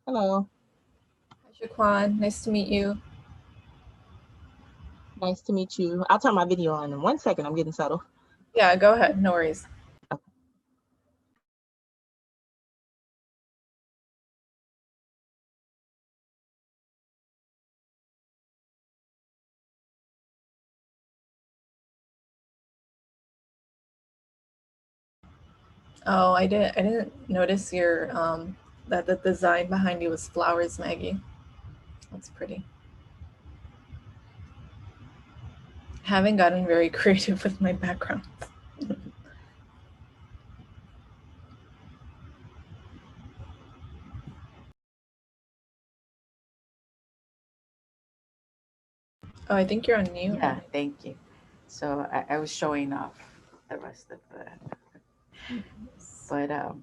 Hello. Hi, Shaquan. Nice to meet you. Nice to meet you. I'll turn my video on in 1 second. I'm getting settled. Yeah, go ahead. No worries. Okay. Oh, I didn't notice your that the design behind you was flowers, Maggie. That's pretty. Haven't gotten very creative with my background. Oh, I think you're on mute. Yeah, thank you. So I was showing off the rest of the, but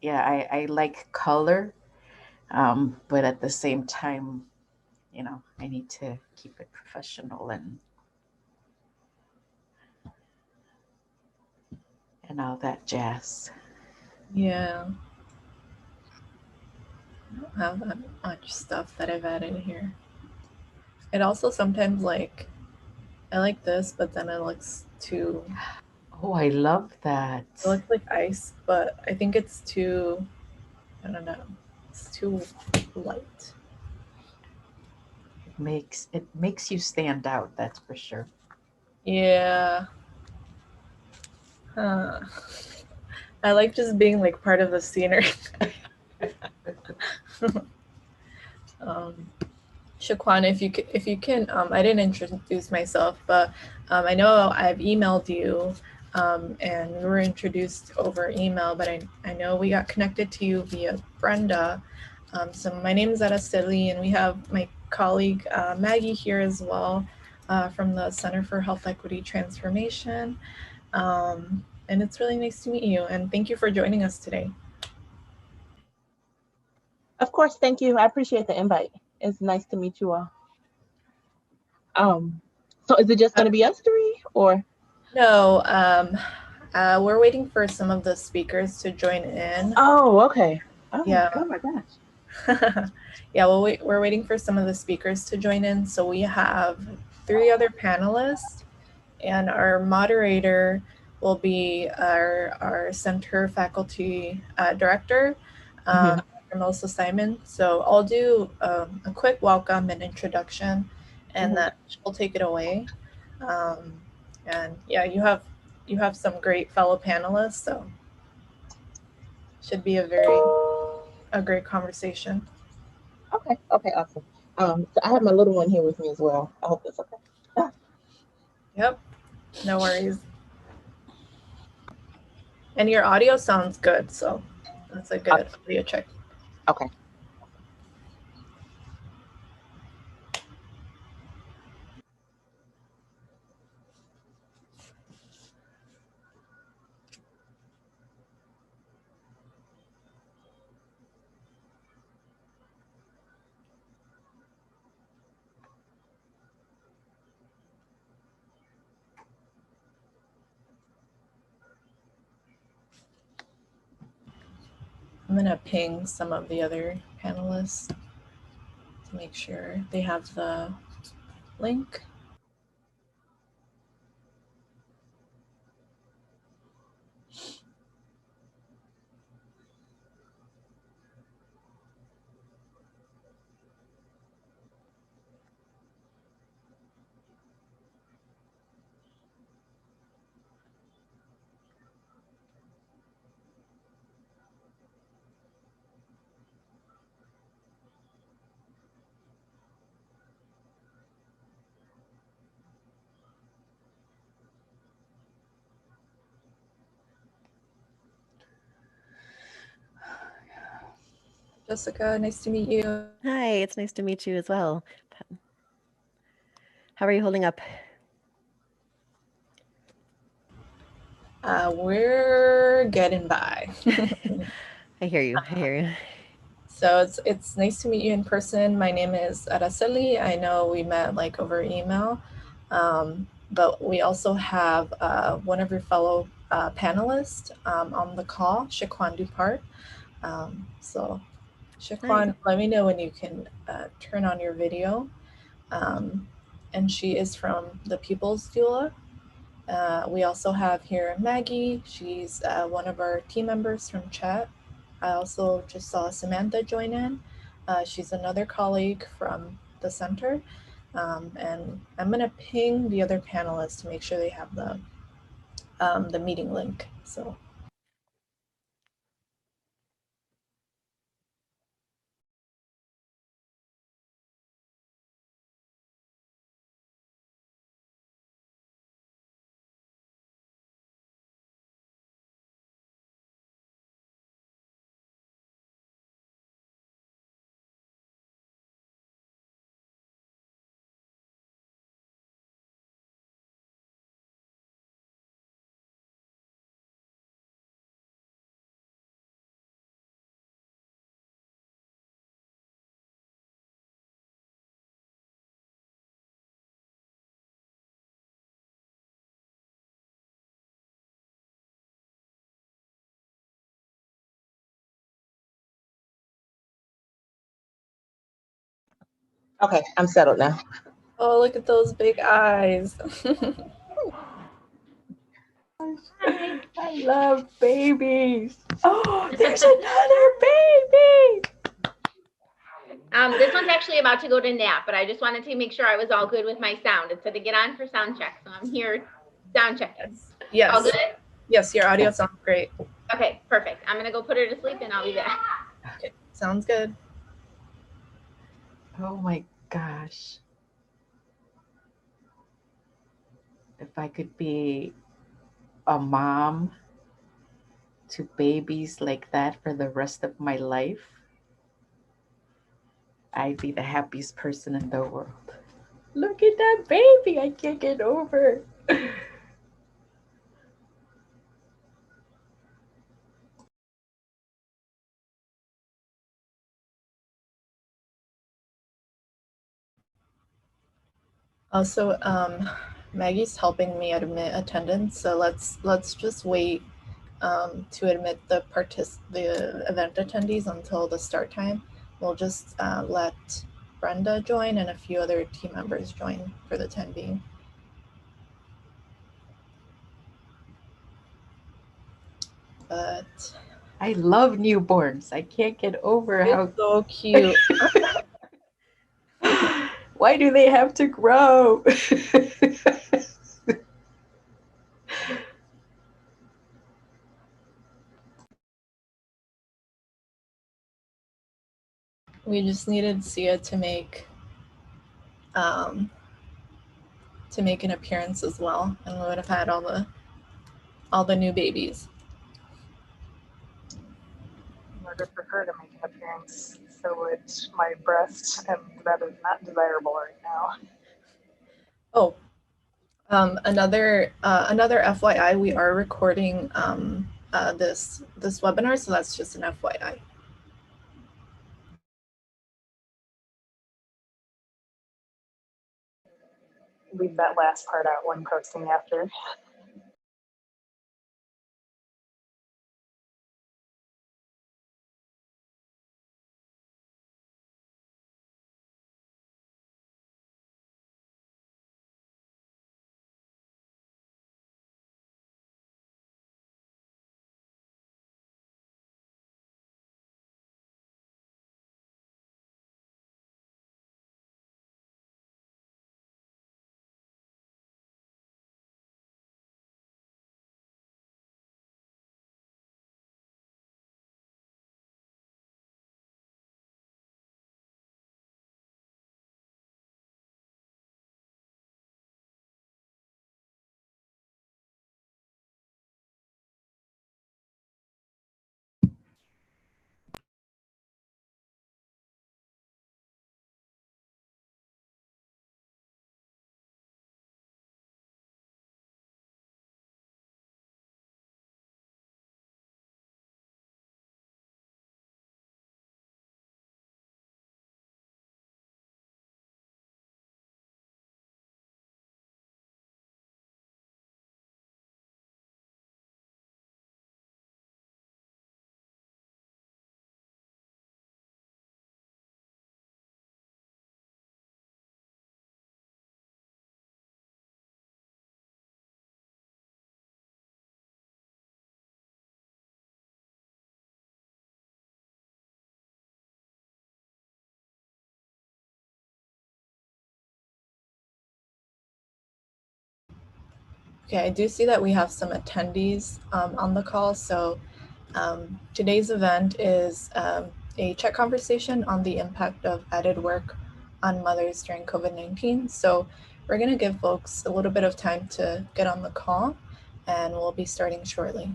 yeah, I like color, but at the same time, I need to keep it professional and all that jazz. Yeah, I don't have that much stuff that I've added here. It also sometimes I like this, but then it looks too. Oh, I love that. It looks like ice, but I think it's too. I don't know. It's too light. It makes you stand out, that's for sure. Yeah. Huh. I like just being like part of the scenery. um, Shaquan, if you can, I didn't introduce myself, but I know I've emailed you, and we were introduced over email, but I know we got connected to you via Brenda. So my name is Araceli, and we have my colleague Maggie here as well, from the Center for Health Equity Transformation. And it's really nice to meet you, and thank you for joining us today. Of course, thank you. I appreciate the invite. It's nice to meet you all. Um, so is it just going to be us three, or? No, we're waiting for some of the speakers to join in. Oh, okay. Oh, Yeah. oh my gosh. Yeah, well, we're waiting for some of the speakers to join in. So we have 3 other panelists, and our moderator will be our center faculty director, Hmm. Melissa Simon. So I'll do a quick welcome and introduction, and Hmm. then she'll take it away. Um, and yeah, you have some great fellow panelists, so should be a great conversation. Okay. Okay. Awesome. So I have my little one here with me as well. I hope that's okay. Ah, Yep, no worries. And your audio sounds good, so that's a good audio check. okay. I'm gonna ping some of the other panelists to make sure they have the link. Jessica, nice to meet you. Hi, it's nice to meet you as well. How are you holding up? We're getting by. I hear you. I hear you. So it's nice to meet you in person. My name is Araceli. I know we met like over email, but we also have one of your fellow panelists on the call, Shaquan Dupart. So Shaquan, let me know when you can turn on your video. And she is from the People's Doula. We also have here Maggie. She's one of our team members from CHET. I also just saw Samantha join in. She's another colleague from the center. And I'm gonna ping the other panelists to make sure they have the meeting link. So. Okay, I'm settled now. Oh, look at those big eyes. I love babies. Oh, there's another baby. This one's actually about to go to nap, but I just wanted to make sure I was all good with my sound. It said to get on for sound check, so I'm here sound checking. Yes. All good? Yes, your audio sounds great. Okay, perfect. I'm gonna go put her to sleep and I'll be back. Okay, sounds good. Oh my gosh. If I could be a mom to babies like that for the rest of my life, I'd be the happiest person in the world. Look at that baby. I can't get over. Also, Maggie's helping me admit attendance, so let's just wait to admit the event attendees until the start time. We'll just let Brenda join and a few other team members join for the time being. But I love newborns. I can't get over it's how so cute. Why do they have to grow? We just needed Sia to make an appearance as well, and we would have had all the new babies. In order for her to make an appearance, so would my breast, and that is not desirable right now. Oh, another FYI, we are recording this webinar, so that's just an FYI. Leave that last part out when posting after. Okay, I do see that we have some attendees on the call. So today's event is a chat conversation on the impact of added work on mothers during COVID-19. So we're going to give folks a little bit of time to get on the call, and we'll be starting shortly.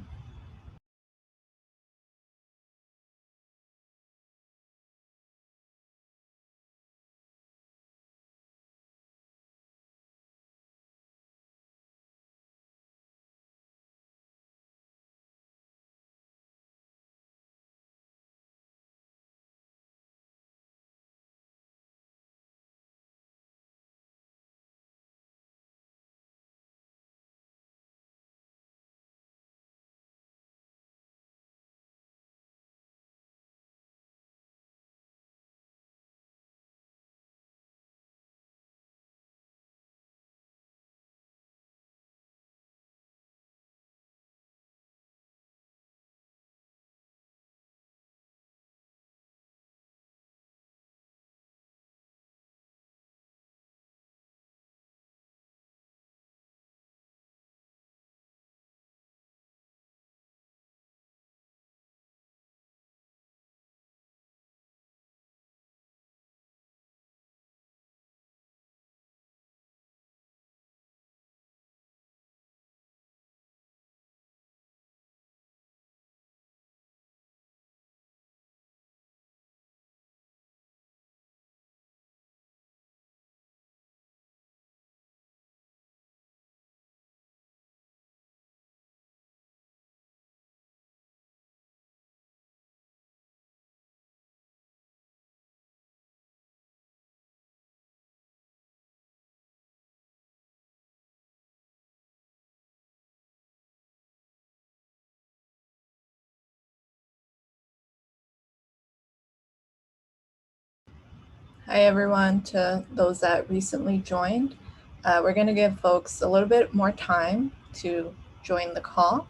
Hi everyone, to those that recently joined. We're going to give folks a little bit more time to join the call.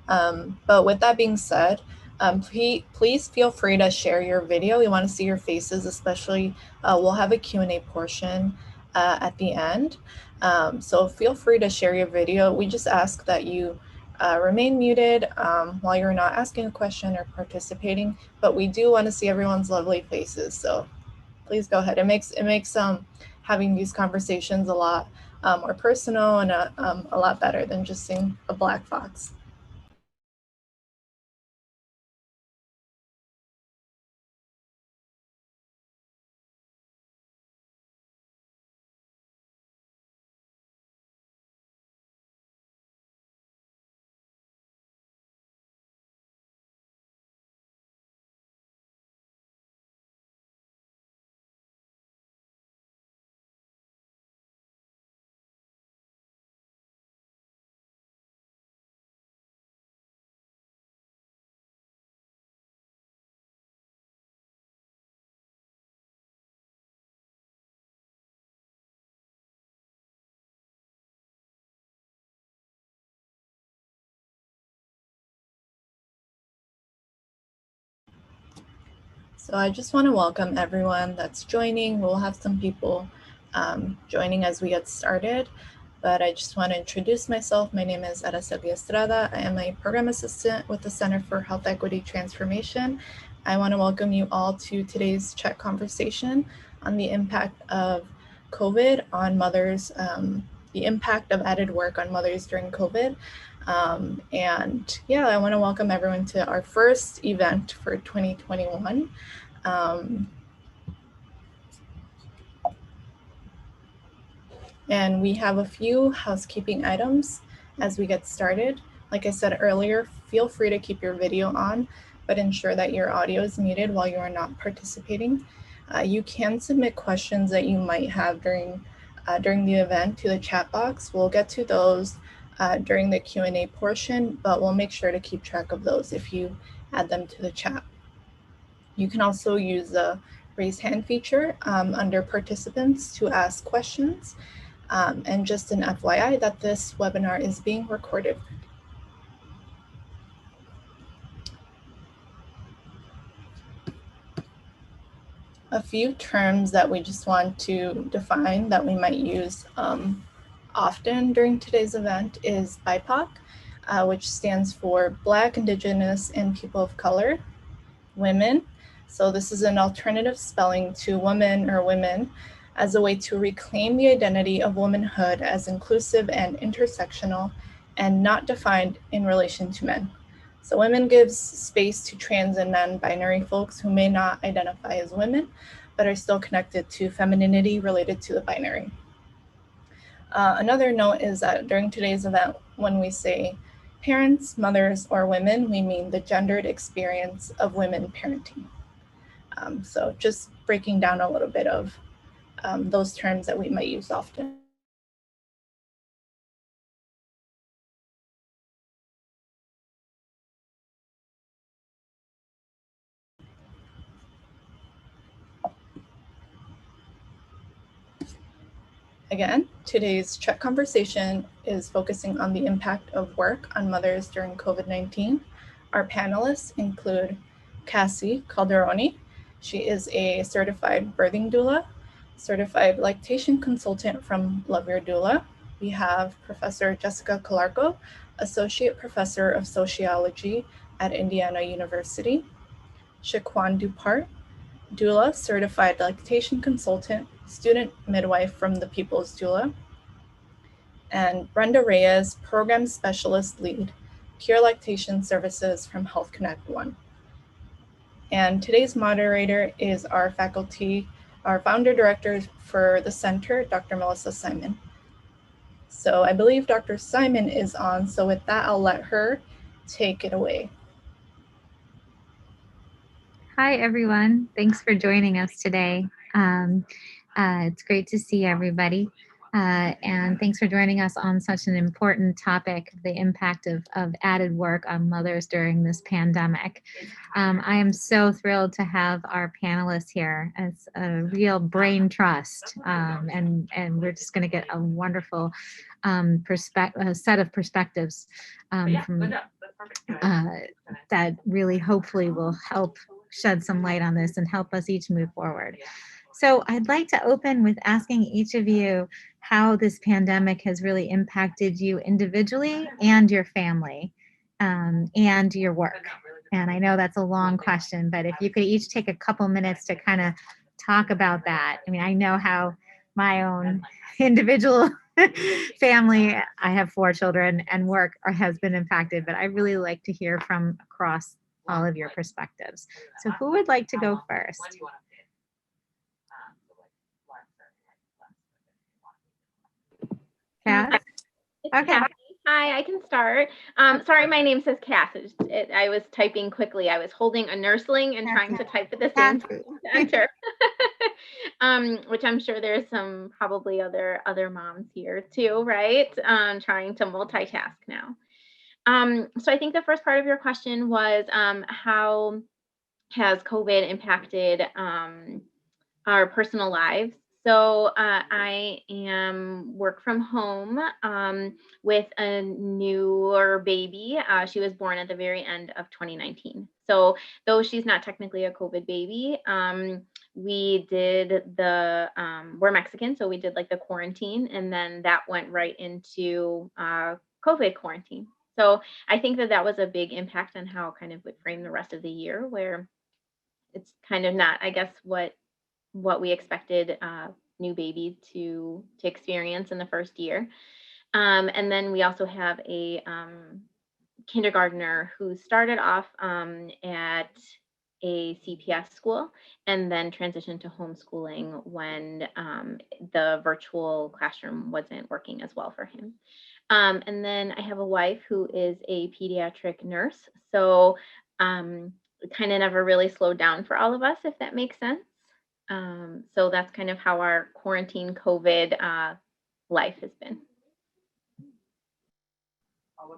But with that being said, please feel free to share your video. We want to see your faces, especially we'll have a Q&A portion at the end. So feel free to share your video. We just ask that you remain muted while you're not asking a question or participating, but we do want to see everyone's lovely faces. So please go ahead. It makes having these conversations a lot more personal and a lot better than just seeing a black box. So I just want to welcome everyone that's joining. We'll have some people joining as we get started, but I just want to introduce myself. My name is Araceli Estrada. I am a program assistant with the Center for Health Equity Transformation. I want to welcome you all to today's CHET conversation on the impact of COVID on mothers, the impact of added work on mothers during COVID. And yeah, I want to welcome everyone to our first event for 2021. And we have a few housekeeping items as we get started. Like I said earlier, feel free to keep your video on, but ensure that your audio is muted while you are not participating. You can submit questions that you might have during the event to the chat box. We'll get to those during the Q&A portion, but we'll make sure to keep track of those if you add them to the chat. You can also use the raise hand feature under participants to ask questions. And just an FYI that this webinar is being recorded. A few terms that we just want to define that we might use often during today's event is BIPOC, which stands for Black, Indigenous, and People of Color, women. So this is an alternative spelling to woman or women as a way to reclaim the identity of womanhood as inclusive and intersectional and not defined in relation to men. So women gives space to trans and non-binary folks who may not identify as women, but are still connected to femininity related to the binary. Another note is that during today's event, when we say parents, mothers, or women, we mean the gendered experience of women parenting. So just breaking down a little bit of those terms that we might use often. Again, today's CHET conversation is focusing on the impact of work on mothers during COVID-19. Our panelists include Cassie Calderoni. She is a certified birthing doula, certified lactation consultant from Love Your Doula. We have Professor Jessica Calarco, Associate Professor of Sociology at Indiana University. Shaquan Dupart, doula, certified lactation consultant, student midwife from the People's Doula. And Brenda Reyes, program specialist lead, Pure Lactation Services from Health Connect One. And today's moderator is our faculty, our founder director for the center, Dr. Melissa Simon. So I believe Dr. Simon is on, so with that, I'll let her take it away. Hi, everyone. Thanks for joining us today. It's great to see everybody. And thanks for joining us on such an important topic, the impact of added work on mothers during this pandemic. I am so thrilled to have our panelists here. It's a real brain trust, and we're just going to get a wonderful set of perspectives from, that really hopefully will help shed some light on this and help us each move forward. So I'd like to open with asking each of you how this pandemic has really impacted you individually and your family, and your work. And I know that's a long question, but if you could each take a couple minutes to kind of talk about that. I mean, I know how my own individual family, I have 4 children, and work has been impacted, but I really like to hear from across all of your perspectives. So who would like to go first? Cass? Okay. Hi, I can start. Sorry, my name says Cass. I was typing quickly. I was holding a nursling and trying to type at the same time to enter. Which I'm sure there's some probably other moms here too, right? Trying to multitask now. So I think the first part of your question was how has COVID impacted our personal lives? So I am work from home with a newer baby. She was born at the very end of 2019. So though she's not technically a COVID baby, we did we're Mexican, so we did like the quarantine, and then that went right into COVID quarantine. So I think that was a big impact on how kind of would frame the rest of the year, where it's kind of not, I guess, what we expected new baby to experience in the first year. And then we also have a kindergartner who started off at a CPS school and then transitioned to homeschooling when the virtual classroom wasn't working as well for him. And then I have a wife who is a pediatric nurse. So it kind of never really slowed down for all of us, if that makes sense. So that's kind of how our quarantine COVID life has been.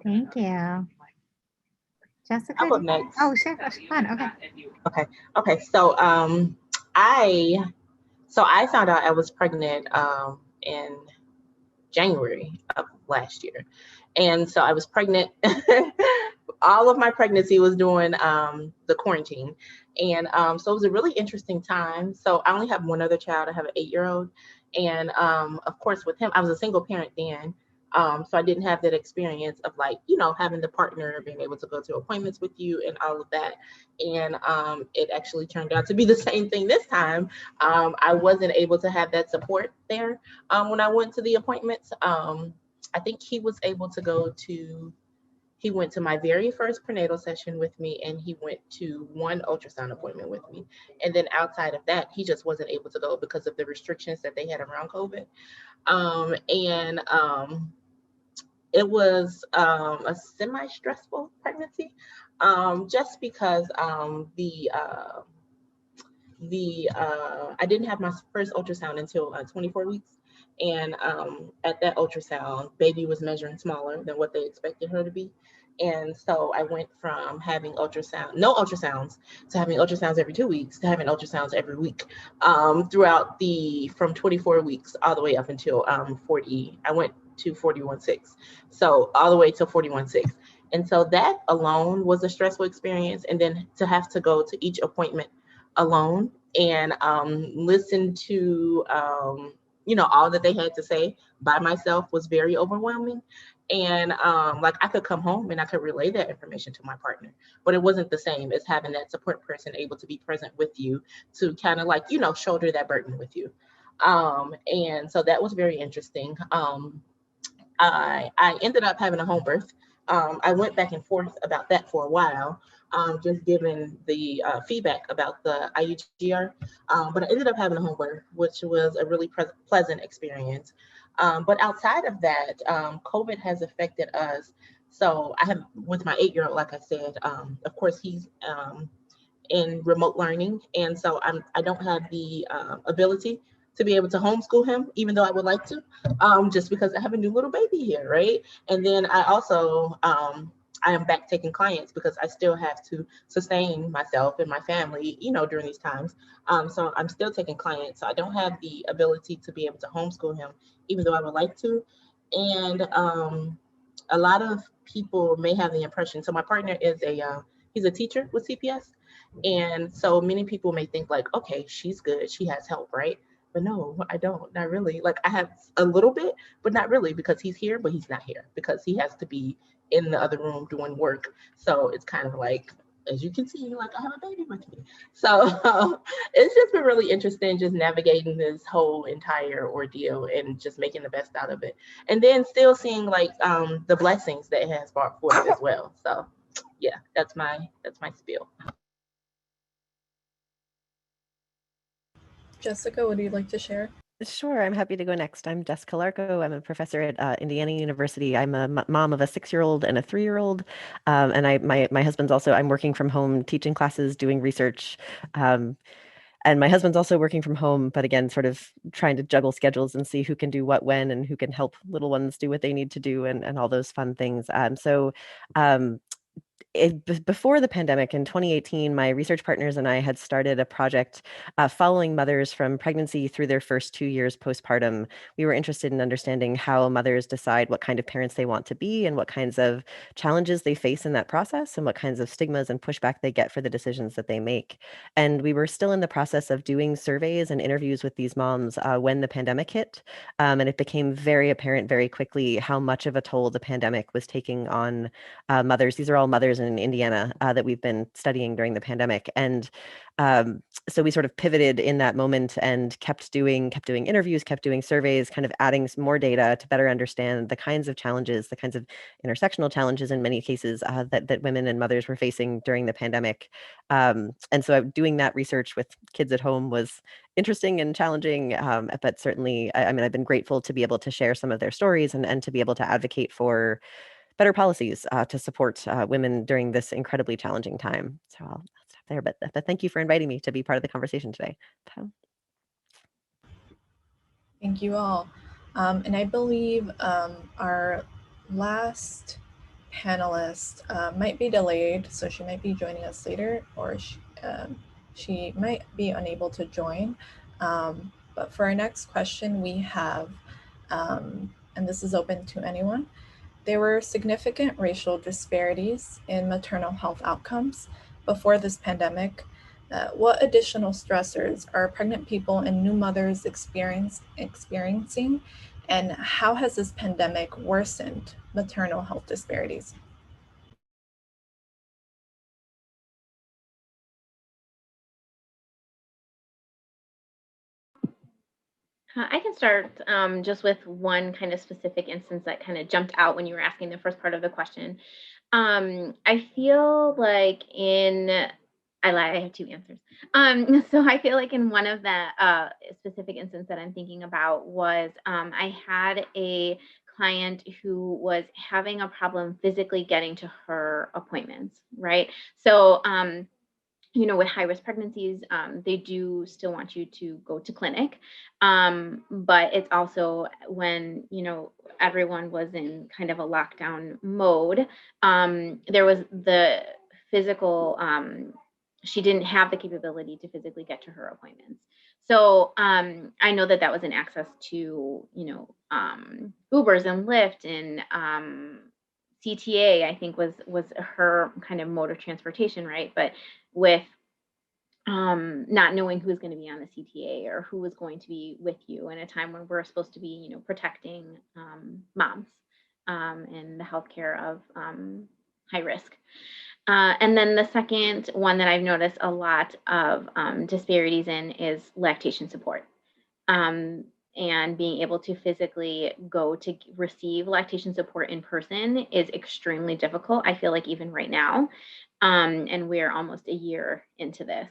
Thank you. Jessica? I'll go next. Oh, sure. Fun. Okay. Okay. So I found out I was pregnant in January of last year. And so I was pregnant. All of my pregnancy was during the quarantine. And so it was a really interesting time. So I only have one other child. I have an 8-year-old. And of course, with him, I was a single parent then. So I didn't have that experience of like, having the partner, being able to go to appointments with you and all of that. And it actually turned out to be the same thing this time. I wasn't able to have that support there when I went to the appointments. I think he went to my very first prenatal session with me, and he went to one ultrasound appointment with me. And then outside of that, he just wasn't able to go because of the restrictions that they had around COVID. And it was a semi-stressful pregnancy, just because I didn't have my first ultrasound until 24 weeks. And at that ultrasound, baby was measuring smaller than what they expected her to be. And so I went from having no ultrasounds, to having ultrasounds every 2 weeks, to having ultrasounds every week, from 24 weeks all the way up until 40. I went to 41.6. So all the way to 41.6. And so that alone was a stressful experience. And then to have to go to each appointment alone and listen to all that they had to say by myself was very overwhelming. And like I could come home and I could relay that information to my partner, but it wasn't the same as having that support person able to be present with you to kind of like shoulder that burden with you. And so that was very interesting. I ended up having a home birth. I went back and forth about that for a while, just given the feedback about the IUGR. But I ended up having a home birth, which was a really pleasant experience. But outside of that, COVID has affected us. So I have, with my 8-year-old, like I said, of course, he's in remote learning. And so I don't have the ability to be able to homeschool him, even though I would like to, just because I have a new little baby here, right? And then I also, I am back taking clients because I still have to sustain myself and my family, during these times. So I'm still taking clients. So I don't have the ability to be able to homeschool him, even though I would like to. And a lot of people may have the impression. So my partner is he's a teacher with CPS. And so many people may think like, okay, she's good. She has help, right? But no, I don't, not really. Like I have a little bit, but not really, because he's here, but he's not here because he has to be in the other room doing work. So it's kind of like, as you can see, like I have a baby with me. So it's just been really interesting just navigating this whole entire ordeal and just making the best out of it. And then still seeing like the blessings that it has brought forth as well. So yeah, that's my spiel. Jessica, would you like to share? Sure, I'm happy to go next. I'm Jessica Larco. I'm a professor at Indiana University. I'm a mom of a 6-year-old and a 3-year-old, and my husband's also. I'm working from home, teaching classes, doing research, and my husband's also working from home. But again, sort of trying to juggle schedules and see who can do what when, and who can help little ones do what they need to do, and all those fun things. Before the pandemic in 2018, my research partners and I had started a project following mothers from pregnancy through their first 2 years postpartum. We were interested in understanding how mothers decide what kind of parents they want to be and what kinds of challenges they face in that process and what kinds of stigmas and pushback they get for the decisions that they make. And we were still in the process of doing surveys and interviews with these moms when the pandemic hit. And it became very apparent very quickly how much of a toll the pandemic was taking on mothers. These are all mothers in Indiana that we've been studying during the pandemic. And so we sort of pivoted in that moment and kept doing interviews, kept doing surveys, kind of adding some more data to better understand the kinds of challenges, the kinds of intersectional challenges in many cases that women and mothers were facing during the pandemic. And so doing that research with kids at home was interesting and challenging, but certainly, I mean, I've been grateful to be able to share some of their stories and to be able to advocate for better policies to support women during this incredibly challenging time. So I'll stop there, but thank you for inviting me to be part of the conversation today. Thank you all. And I believe our last panelist might be delayed, so she might be joining us later, or she might be unable to join. But for our next question, we have, and this is open to anyone, there were significant racial disparities in maternal health outcomes before this pandemic. what additional stressors are pregnant people and new mothers experiencing, and how has this pandemic worsened maternal health disparities? I can start just with one kind of specific instance that kind of jumped out when you were asking the first part of the question. I feel like I lied, I have two answers. So I feel like in one of the specific instances that I'm thinking about was I had a client who was having a problem physically getting to her appointments, right? So you know, with high risk pregnancies, they do still want you to go to clinic. But it's also when, you know, everyone was in kind of a lockdown mode, there was the physical, she didn't have the capability to physically get to her appointments. So I know that that was an access to, you know, Ubers and Lyft and CTA, I think was her kind of mode of transportation, right? But with not knowing who's going to be on the CTA or who was going to be with you in a time when we're supposed to be, you know, protecting moms and the healthcare of high risk. And then the second one that I've noticed a lot of disparities in is lactation support. And being able to physically go to receive lactation support in person is extremely difficult. I feel like even right now, and we're almost a year into this.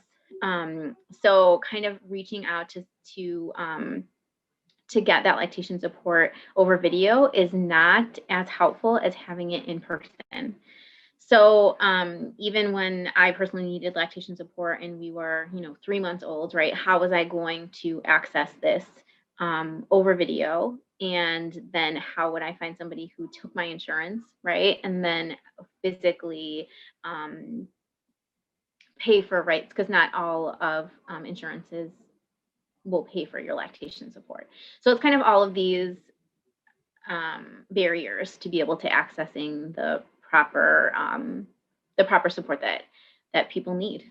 So kind of reaching out to get that lactation support over video is not as helpful as having it in person. So even when I personally needed lactation support and we were, you know, 3 months old, right? How was I going to access this over video? And then how would I find somebody who took my insurance, right? And then physically pay for rights, because not all of insurances will pay for your lactation support. So it's kind of all of these barriers to be able to accessing the proper support that people need.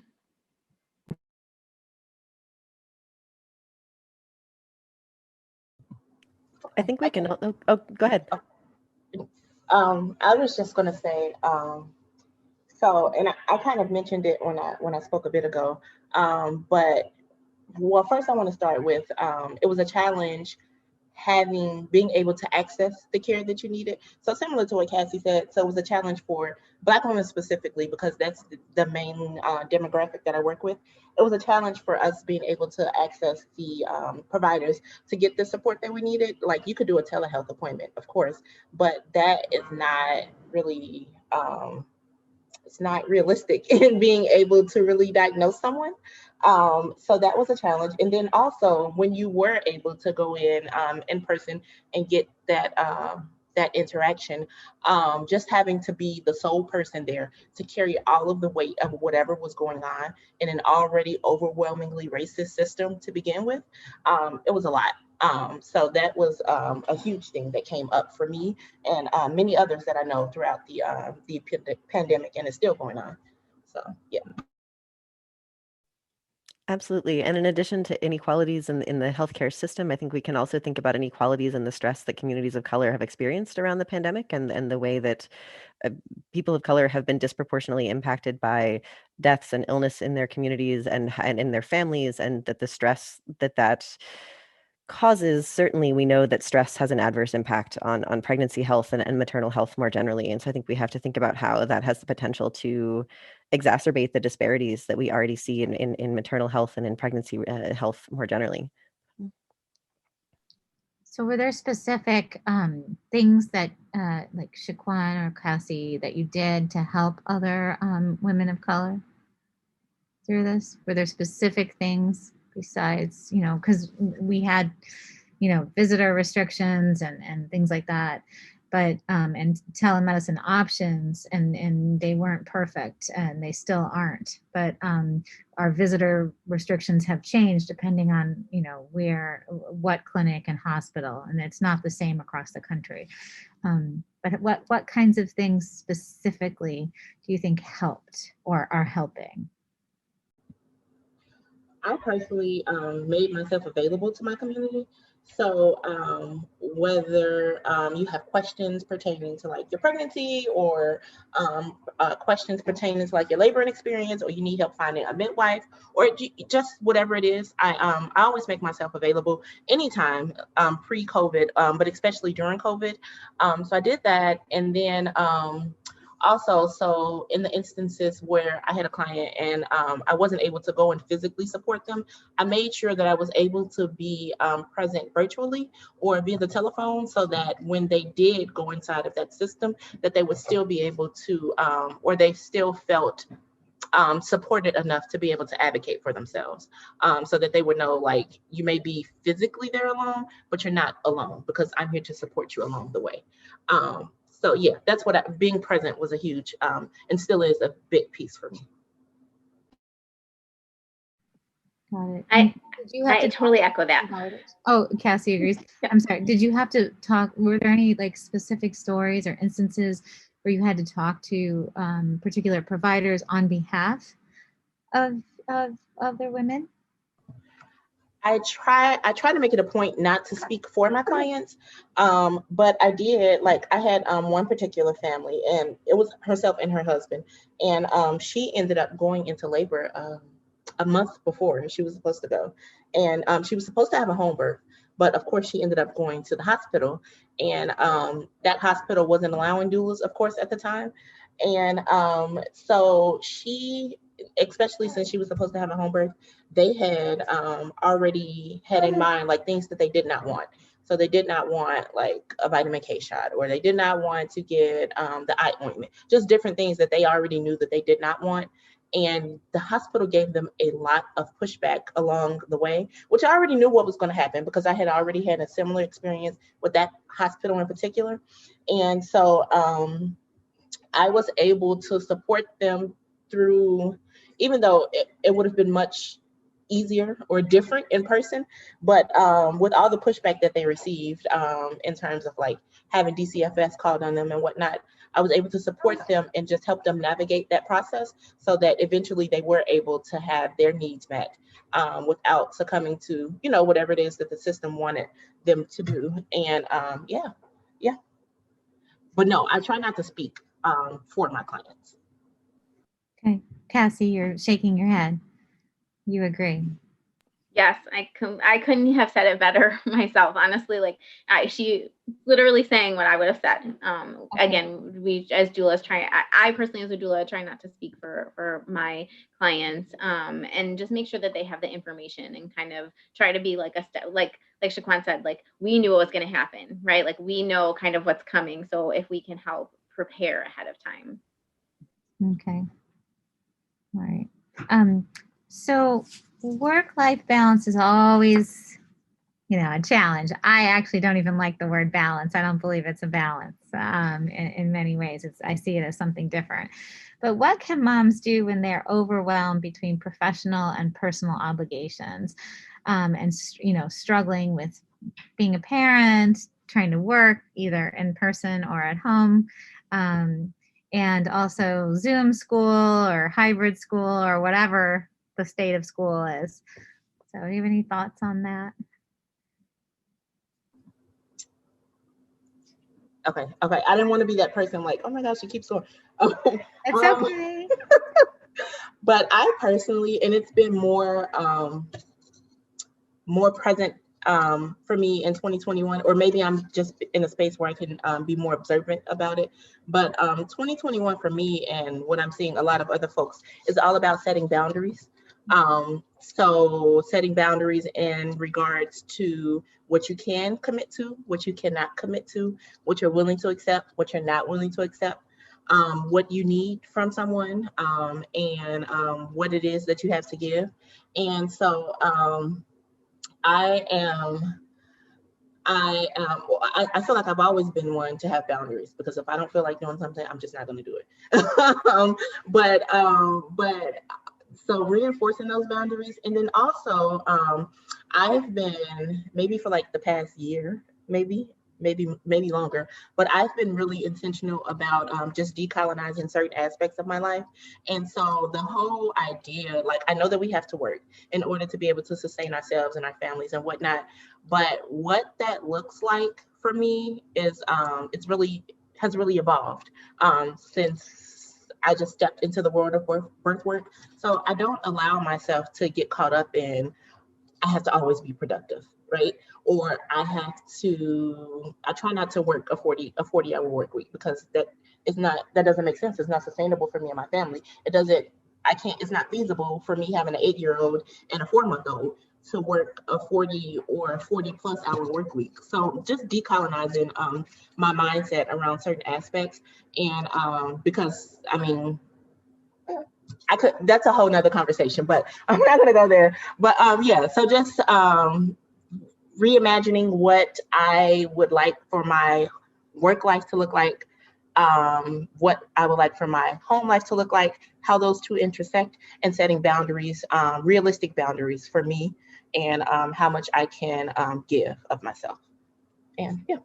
I think we can. Oh, go ahead. I was just going to say, so, and I kind of mentioned it when I spoke a bit ago, but well, first I want to start with it was a challenge being able to access the care that you needed. So similar to what Cassie said, so it was a challenge for Black women specifically because that's the main demographic that I work with. It was a challenge for us being able to access the providers to get the support that we needed. Like you could do a telehealth appointment, of course, but that is not really it's not realistic in being able to really diagnose someone. So that was a challenge. And then also when you were able to go in person and get that interaction, just having to be the sole person there to carry all of the weight of whatever was going on in an already overwhelmingly racist system to begin with, it was a lot. So that was a huge thing that came up for me and many others that I know throughout the pandemic, and it's still going on. So yeah. Absolutely. And in addition to inequalities in the healthcare system, I think we can also think about inequalities in the stress that communities of color have experienced around the pandemic and the way that people of color have been disproportionately impacted by deaths and illness in their communities and in their families, and that the stress that causes, certainly we know that stress has an adverse impact on pregnancy health and maternal health more generally. And so I think we have to think about how that has the potential to exacerbate the disparities that we already see in maternal health and in pregnancy health more generally. So were there specific things that like Shaquan or Cassie that you did to help other women of color through this? Were there specific things besides, you know, because we had, you know, visitor restrictions and things like that, but and telemedicine options, and they weren't perfect and they still aren't, but our visitor restrictions have changed depending on, you know, what clinic and hospital, and it's not the same across the country. But what kinds of things specifically do you think helped or are helping? I personally made myself available to my community. So whether you have questions pertaining to like your pregnancy or questions pertaining to like your laboring experience, or you need help finding a midwife, or just whatever it is, I always make myself available anytime pre-COVID, but especially during COVID. So I did that, and then also, so in the instances where I had a client and I wasn't able to go and physically support them, I made sure that I was able to be present virtually or via the telephone, so that when they did go inside of that system, that they would still be able to, or they still felt supported enough to be able to advocate for themselves, so that they would know, like, you may be physically there alone, but you're not alone, because I'm here to support you along the way. So yeah, that's what being present was a huge and still is a big piece for me. Got it. I Did you have I to totally talk echo that. about it? Oh, Cassie agrees. Yeah. I'm sorry. Did you have to talk? Were there any like specific stories or instances where you had to talk to particular providers on behalf of other women? I try to make it a point not to speak for my clients, but I did. Like, I had one particular family, and it was herself and her husband, and she ended up going into labor a month before she was supposed to go, and she was supposed to have a home birth, but of course she ended up going to the hospital, and that hospital wasn't allowing doulas, of course, at the time, and so she, especially since she was supposed to have a home birth, they had already had in mind like things that they did not want. So they did not want like a vitamin K shot, or they did not want to get the eye ointment, just different things that they already knew that they did not want. And the hospital gave them a lot of pushback along the way, which I already knew what was going to happen because I had already had a similar experience with that hospital in particular. And so I was able to support them through, even though it would have been much easier or different in person, but with all the pushback that they received in terms of like having DCFS called on them and whatnot, I was able to support them and just help them navigate that process so that eventually they were able to have their needs met without succumbing to, you know, whatever it is that the system wanted them to do. And yeah. But no, I try not to speak for my clients. Okay, Cassie, you're shaking your head. You agree? Yes, I couldn't have said it better myself. Honestly, like she literally saying what I would have said. Okay. Again, we as doulas I personally as a doula try not to speak for my clients, and just make sure that they have the information and kind of try to be like a step, like Shaquan said, like we knew what was going to happen, right? Like we know kind of what's coming. So if we can help prepare ahead of time. Okay. All right. So work-life balance is always, a challenge. I actually don't even like the word balance. I don't believe it's a balance. In many ways, I see it as something different. But what can moms do when they're overwhelmed between professional and personal obligations, and struggling with being a parent, trying to work either in person or at home, and also Zoom school or hybrid school or whatever the state of school is? So, do you have any thoughts on that? Okay. I didn't want to be that person like, oh my gosh, she keeps going. It's okay. But I personally, and it's been more present for me in 2021, or maybe I'm just in a space where I can be more observant about it. But 2021 for me, and what I'm seeing a lot of other folks, is all about setting boundaries. So setting boundaries in regards to what you can commit to, what you cannot commit to, what you're willing to accept, what you're not willing to accept, what you need from someone, and what it is that you have to give. And so I feel like I've always been one to have boundaries, because if I don't feel like doing something, I'm just not going to do it. But so reinforcing those boundaries, and then also I've been, maybe for like the past year, maybe maybe longer. But I've been really intentional about just decolonizing certain aspects of my life. And so the whole idea, like, I know that we have to work in order to be able to sustain ourselves and our families and whatnot. But what that looks like for me is it's really has really evolved since I just stepped into the world of birth work. So I don't allow myself to get caught up in I have to always be productive, right? Or I try not to work a 40-hour work week because that doesn't make sense. It's not sustainable for me and my family. It's not feasible for me having an 8-year-old and a 4-month-old to work a 40 or 40 plus hour work week. So just decolonizing my mindset around certain aspects. And because I mean, that's a whole nother conversation, but I'm not gonna go there. But yeah, so just reimagining what I would like for my work life to look like, what I would like for my home life to look like, how those two intersect, and setting boundaries, realistic boundaries for me, and how much I can give of myself. And yeah.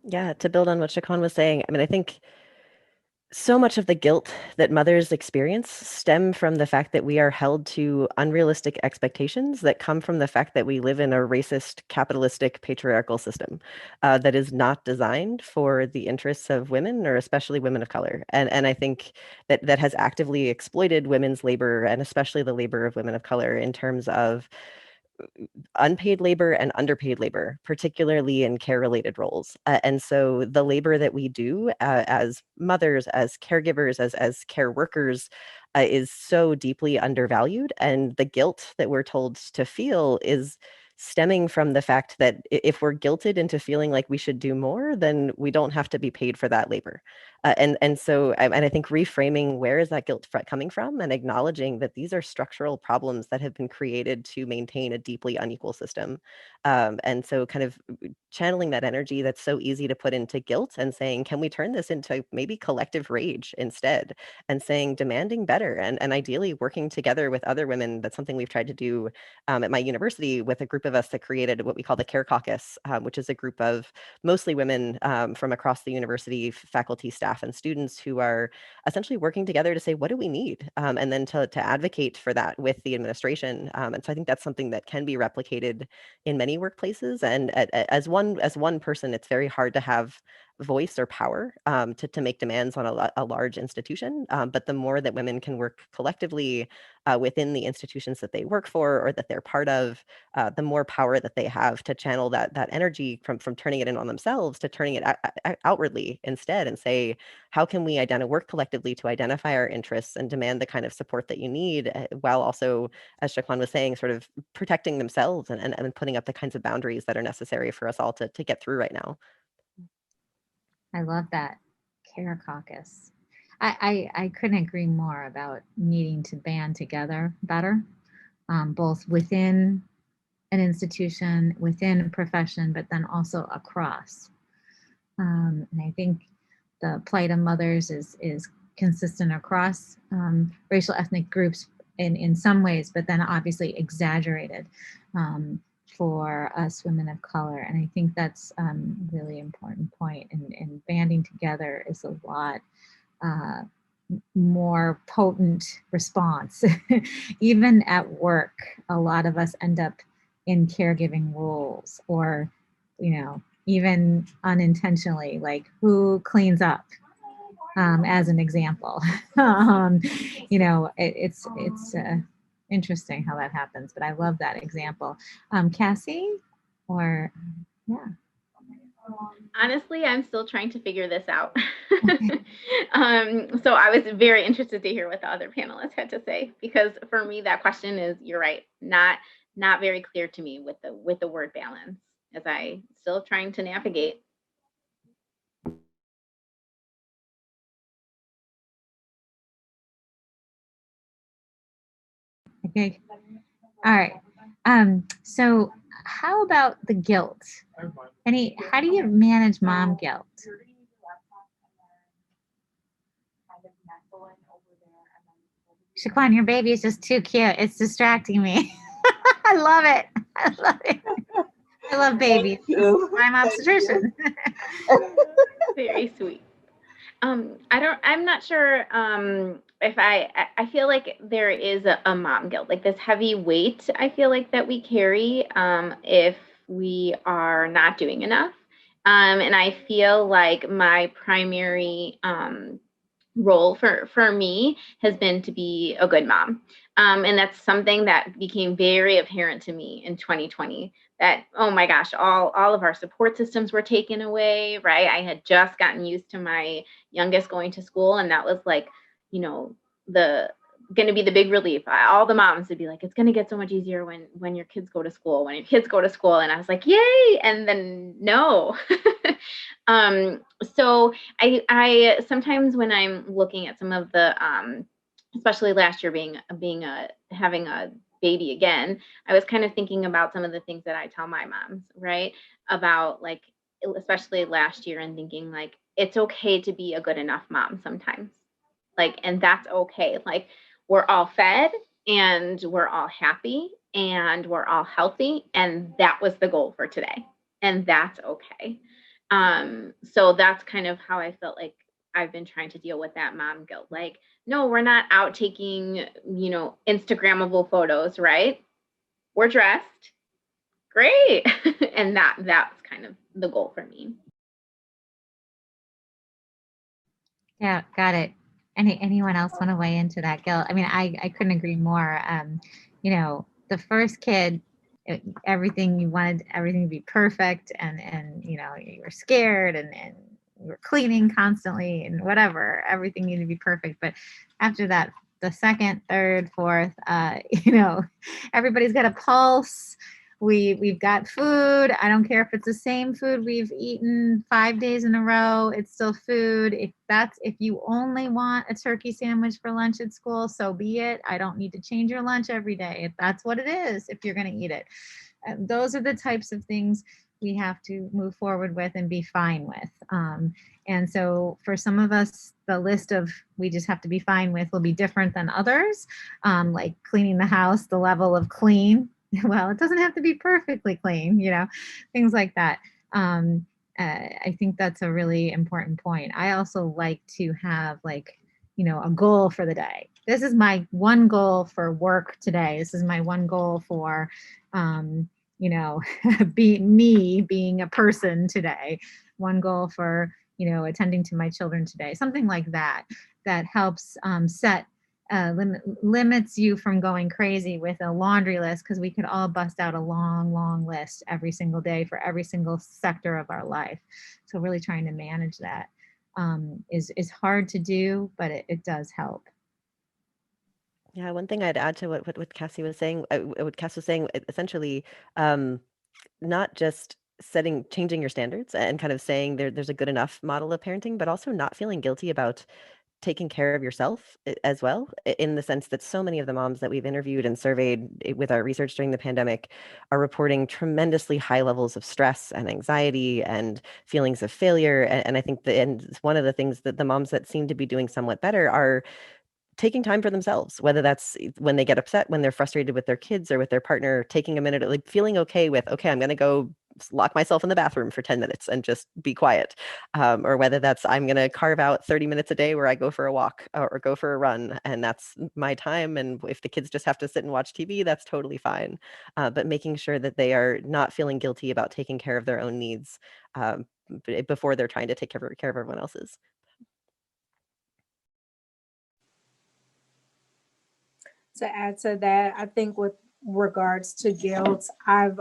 Yeah, to build on what Shaquan was saying, I mean, I think so much of the guilt that mothers experience stem from the fact that we are held to unrealistic expectations that come from the fact that we live in a racist, capitalistic, patriarchal system that is not designed for the interests of women, or especially women of color. And I think that has actively exploited women's labor, and especially the labor of women of color, in terms of unpaid labor and underpaid labor, particularly in care-related roles. And so the labor that we do as mothers, as caregivers, as care workers, is so deeply undervalued. And the guilt that we're told to feel is stemming from the fact that if we're guilted into feeling like we should do more, then we don't have to be paid for that labor. And I think reframing where is that guilt coming from, and acknowledging that these are structural problems that have been created to maintain a deeply unequal system. And so kind of channeling that energy that's so easy to put into guilt and saying, can we turn this into maybe collective rage instead? And saying, demanding better, and ideally working together with other women. That's something we've tried to do at my university with a group of us that created what we call the Care Caucus, which is a group of mostly women from across the university, faculty, staff, and students, who are essentially working together to say, what do we need? And then to advocate for that with the administration. And so I think that's something that can be replicated in many workplaces. And as one person, it's very hard to have voice or power to make demands on a large institution. But the more that women can work collectively within the institutions that they work for or that they're part of, the more power that they have to channel that energy from turning it in on themselves to turning it outwardly instead, and say, how can we work collectively to identify our interests and demand the kind of support that you need, while also, as Shaquan was saying, sort of protecting themselves and putting up the kinds of boundaries that are necessary for us all to get through right now. I love that. Care Caucus. I couldn't agree more about needing to band together better, both within an institution, within a profession, but then also across. And I think the plight of mothers is consistent across racial ethnic groups in some ways, but then obviously exaggerated for us women of color. And I think that's a really important point. And banding together is a lot more potent response. Even at work, a lot of us end up in caregiving roles, or, even unintentionally, like who cleans up, as an example. It's interesting how that happens, but I love that example. Cassie, or yeah. Honestly, I'm still trying to figure this out. So I was very interested to hear what the other panelists had to say, because for me, that question is, you're right, not very clear to me with the word balance, as I still trying to navigate. Okay. All right. So how about the guilt? How do you manage mom guilt? Shaquan, your baby is just too cute. It's distracting me. I love it. I love it. I love babies. I'm obstetrician. Very sweet. I'm not sure if I feel like there is a mom guilt, like this heavy weight I feel like that we carry if we are not doing enough. And I feel like my primary role for me has been to be a good mom. And that's something that became very apparent to me in 2020 that, oh my gosh, all of our support systems were taken away, right? I had just gotten used to my youngest going to school, and that was like, you know, the going to be the big relief. All the moms would be like, it's going to get so much easier when your kids go to school, when your kids go to school. And I was like, yay. And then no. So I sometimes when I'm looking at some of the, especially last year having a baby again, I was kind of thinking about some of the things that I tell my moms, right? About like, especially last year, and thinking like, it's okay to be a good enough mom sometimes. Like, and that's okay. Like, we're all fed and we're all happy and we're all healthy. And that was the goal for today. And that's okay. So that's kind of how I felt like I've been trying to deal with that mom guilt. Like, no, we're not out taking, Instagrammable photos, right? We're dressed. Great. And that's kind of the goal for me. Yeah, got it. Anyone else want to weigh into that, Gil? I mean, I couldn't agree more. The first kid, everything you wanted everything to be perfect, and you were scared, and you were cleaning constantly and whatever, everything needed to be perfect. But after that, the second, third, fourth, everybody's got a pulse. We've got food. I don't care if it's the same food we've eaten 5 days in a row. It's still food. If you only want a turkey sandwich for lunch at school, so be it. I don't need to change your lunch every day. If that's what it is, if you're going to eat it. Those are the types of things we have to move forward with and be fine with. And so for some of us, the list of we just have to be fine with will be different than others, like cleaning the house, the level of clean. Well, it doesn't have to be perfectly clean, things like that. I think that's a really important point. I also like to have a goal for the day. This is my one goal for work today. This is my one goal for, being a person today. One goal for, attending to my children today. Something like that helps set limits you from going crazy with a laundry list, because we could all bust out a long list every single day for every single sector of our life. So really trying to manage that is hard to do, but it does help. Yeah, one thing I'd add to what Cassie was saying, essentially, not just changing your standards and kind of saying there's a good enough model of parenting, but also not feeling guilty about taking care of yourself as well, in the sense that so many of the moms that we've interviewed and surveyed with our research during the pandemic are reporting tremendously high levels of stress and anxiety and feelings of failure. And I think one of the things that the moms that seem to be doing somewhat better are taking time for themselves, whether that's when they get upset, when they're frustrated with their kids or with their partner, taking a minute, like feeling okay with, okay, I'm going to go lock myself in the bathroom for 10 minutes and just be quiet. Or whether that's, I'm going to carve out 30 minutes a day where I go for a walk or go for a run, and that's my time. And if the kids just have to sit and watch TV, that's totally fine. But making sure that they are not feeling guilty about taking care of their own needs before they're trying to take care of everyone else's. To add to that, I think with regards to guilt, I've,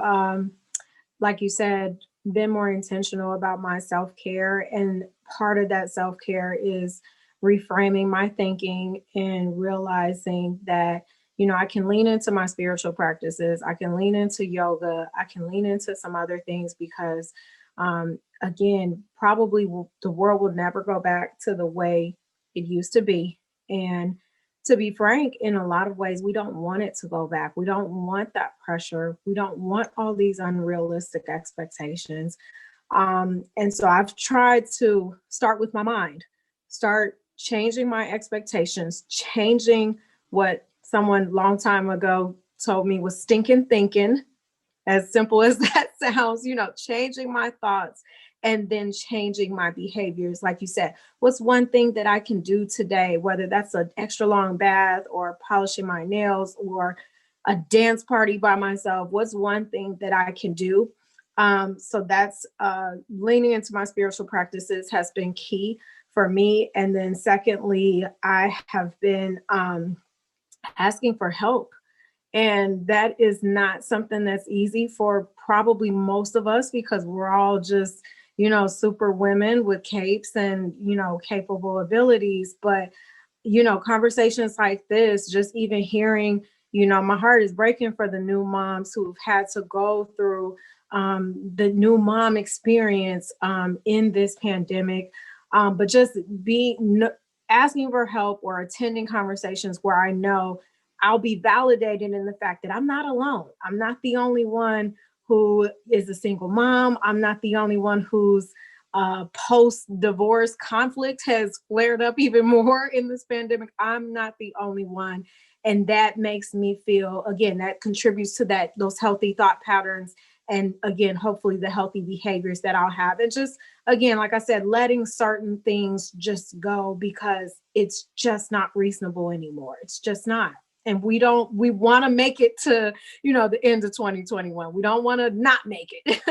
like you said, been more intentional about my self-care. And part of that self-care is reframing my thinking and realizing that, I can lean into my spiritual practices. I can lean into yoga. I can lean into some other things because, again, probably the world will never go back to the way it used to be. And to be frank, in a lot of ways, we don't want it to go back. We don't want that pressure. We don't want all these unrealistic expectations. And so I've tried to start with my mind, start changing my expectations, changing what someone long time ago told me was stinking thinking, as simple as that sounds, changing my thoughts and then changing my behaviors. Like you said, what's one thing that I can do today, whether that's an extra long bath or polishing my nails or a dance party by myself? What's one thing that I can do? So that's leaning into my spiritual practices has been key for me. And then secondly, I have been asking for help. And that is not something that's easy for probably most of us because we're all just, super women with capes and, capable abilities. But, conversations like this, just even hearing, my heart is breaking for the new moms who've had to go through the new mom experience in this pandemic. But just asking for help or attending conversations where I know I'll be validated in the fact that I'm not alone. I'm not the only one who is a single mom. I'm not the only one whose post-divorce conflict has flared up even more in this pandemic. I'm not the only one. And that makes me feel, again, that contributes to those healthy thought patterns. And again, hopefully the healthy behaviors that I'll have. And just, again, like I said, letting certain things just go because it's just not reasonable anymore. It's just not. And we want to make it to, the end of 2021. We don't want to not make it.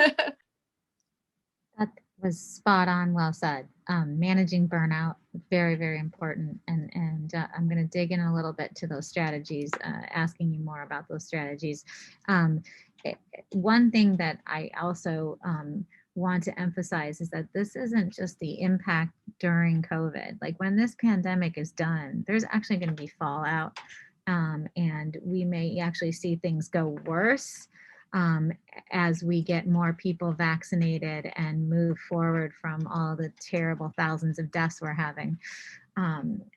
That was spot on. Well said. Managing burnout, very, very important. And I'm going to dig in a little bit to those strategies, asking you more about those strategies. One thing that I also want to emphasize is that this isn't just the impact during COVID. Like when this pandemic is done, there's actually going to be fallout. And we may actually see things go worse as we get more people vaccinated and move forward from all the terrible thousands of deaths we're having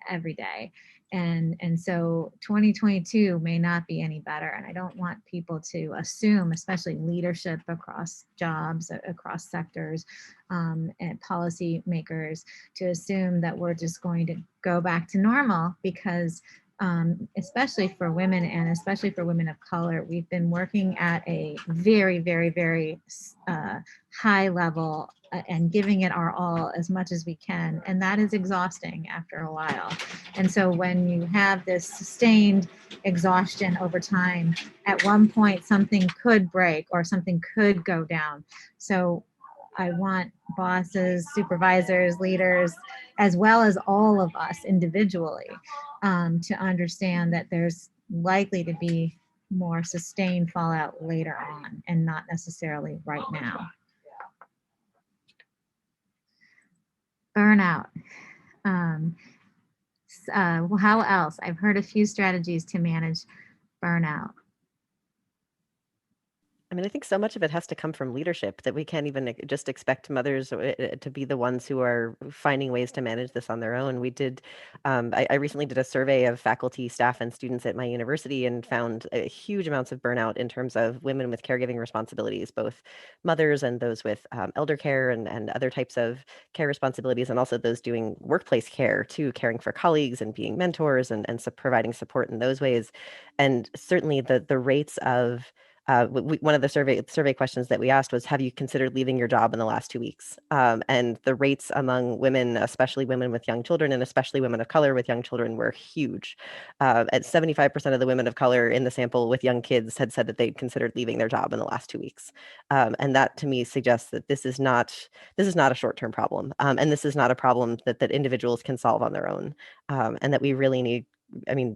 every day. And so 2022 may not be any better. And I don't want people to assume, especially leadership across jobs, across sectors, and policy makers, to assume that we're just going to go back to normal because especially for women and especially for women of color, we've been working at a very, very, very high level and giving it our all as much as we can. And that is exhausting after a while. And so when you have this sustained exhaustion over time, at one point something could break or something could go down. So I want bosses, supervisors, leaders, as well as all of us individually, to understand that there's likely to be more sustained fallout later on and not necessarily right now. Burnout. How else? I've heard a few strategies to manage burnout. I mean, I think so much of it has to come from leadership that we can't even just expect mothers to be the ones who are finding ways to manage this on their own. We did, I recently did a survey of faculty, staff, and students at my university and found huge amounts of burnout in terms of women with caregiving responsibilities, both mothers and those with elder care and other types of care responsibilities, and also those doing workplace care too, caring for colleagues and being mentors and providing support in those ways. And certainly the rates of one of the survey questions that we asked was, have you considered leaving your job in the last 2 weeks? And the rates among women, especially women with young children and especially women of color with young children, were huge. At 75% of the women of color in the sample with young kids had said that they'd considered leaving their job in the last 2 weeks. And that to me suggests that this is not a short-term problem. And this is not a problem that individuals can solve on their own. And that we really need,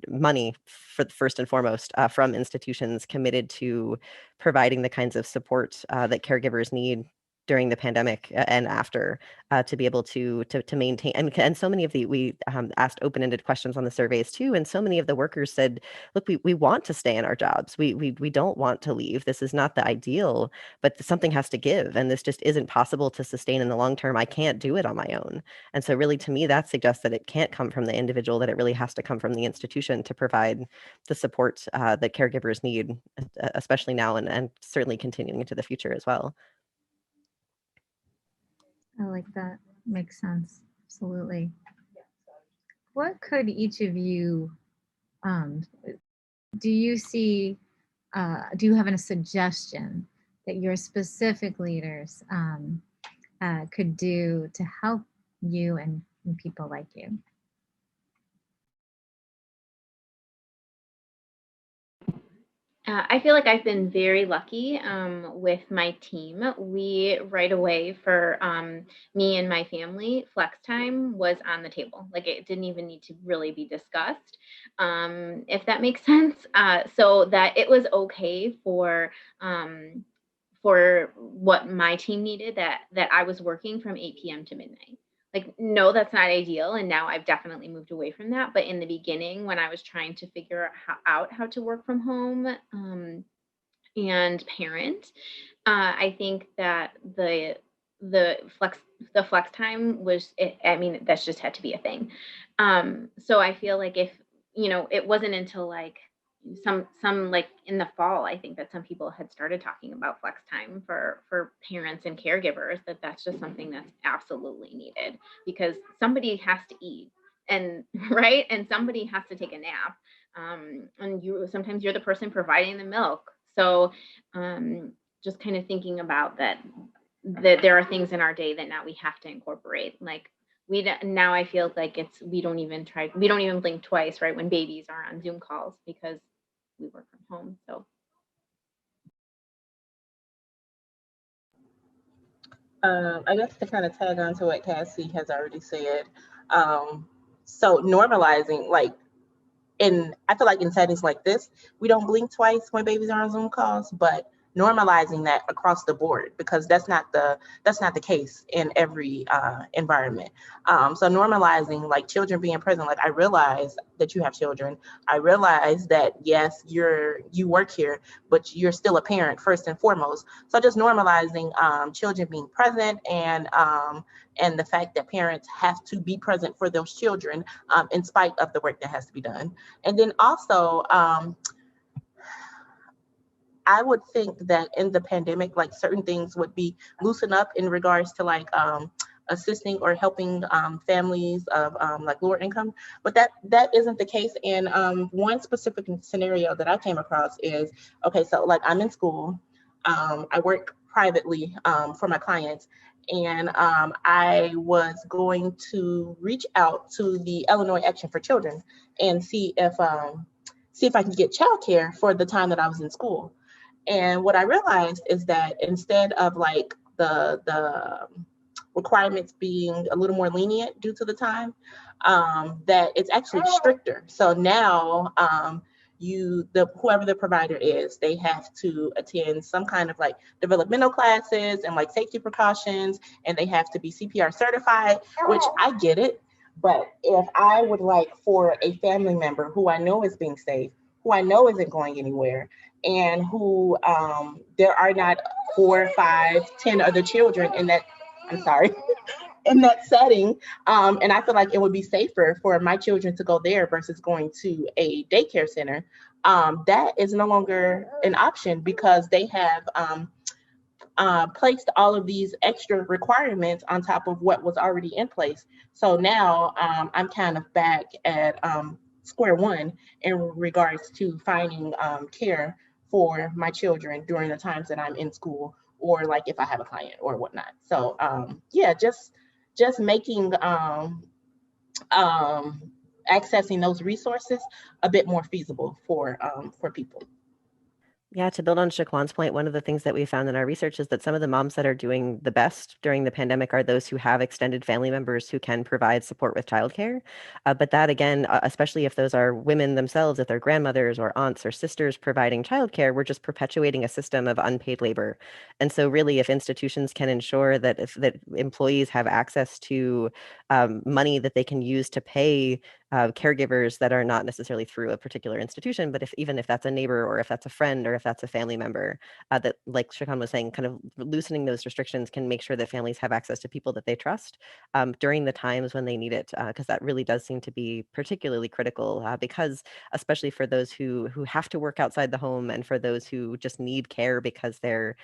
money for first and foremost from institutions committed to providing the kinds of support that caregivers need during the pandemic and after to be able to maintain. And so many of we asked open-ended questions on the surveys too, and so many of the workers said, look, we want to stay in our jobs. We don't want to leave. This is not the ideal, but something has to give, and this just isn't possible to sustain in the long term. I can't do it on my own. And so really, to me, that suggests that it can't come from the individual, that it really has to come from the institution to provide the support that caregivers need, especially now and certainly continuing into the future as well. I like that. Makes sense. Absolutely. What could each of you, do you see, do you have a suggestion that your specific leaders could do to help you and people like you? I feel like I've been very lucky with my team. We right away for me and my family, flex time was on the table. Like it didn't even need to really be discussed, if that makes sense. So that it was okay for what my team needed, that I was working from 8 p.m. to midnight. Like, no, that's not ideal. And now I've definitely moved away from that. But in the beginning, when I was trying to figure out how to work from home and parent, I think that the flex the flex time was, I mean, that's just had to be a thing. So I feel like if, it wasn't until like some like in the fall, I think that some people had started talking about flex time for parents and caregivers, that's just something that's absolutely needed, because somebody has to eat, and right, and somebody has to take a nap, and sometimes you're the person providing the milk. So just kind of thinking about that there are things in our day that now we have to incorporate. Like now I feel like we don't even blink twice, right, when babies are on Zoom calls, because we work from home. So I guess to kind of tag on to what Cassie has already said, so normalizing, like, I feel like in settings like this, we don't blink twice when babies are on Zoom calls, but normalizing that across the board, because that's not the case in every environment. So normalizing, like, children being present. Like, I realize that you have children. I realize that yes, you work here, but you're still a parent first and foremost. So just normalizing children being present, and the fact that parents have to be present for those children, in spite of the work that has to be done. And then also, I would think that in the pandemic, like, certain things would be loosened up in regards to, like, assisting or helping families of like lower income, but that isn't the case. And one specific scenario that I came across is, okay, so like I'm in school, I work privately for my clients, and I was going to reach out to the Illinois Action for Children and see if I can get childcare for the time that I was in school. And what I realized is that instead of like the requirements being a little more lenient due to the time, that it's actually stricter. So now whoever the provider is, they have to attend some kind of like developmental classes and like safety precautions, and they have to be CPR certified, which I get it. But if I would like for a family member who I know is being safe, who I know isn't going anywhere, and who there are not 4, 5, 10 other children in that, I'm sorry, in that setting. And I feel like it would be safer for my children to go there versus going to a daycare center. That is no longer an option because they have placed all of these extra requirements on top of what was already in place. So now I'm kind of back at square one in regards to finding care for my children during the times that I'm in school, or like if I have a client or whatnot. So yeah, just making accessing those resources a bit more feasible for people. Yeah, to build on Shaquan's point, one of the things that we found in our research is that some of the moms that are doing the best during the pandemic are those who have extended family members who can provide support with childcare. But that, again, especially if those are women themselves, if they're grandmothers or aunts or sisters providing childcare, we're just perpetuating a system of unpaid labor. And so, really, if institutions can ensure that that employees have access to money that they can use to pay caregivers that are not necessarily through a particular institution, but even if that's a neighbor or if that's a friend or if that's a family member, that, like Shakan was saying, kind of loosening those restrictions can make sure that families have access to people that they trust during the times when they need it, because that really does seem to be particularly critical, because especially for those who have to work outside the home and for those who just need care because their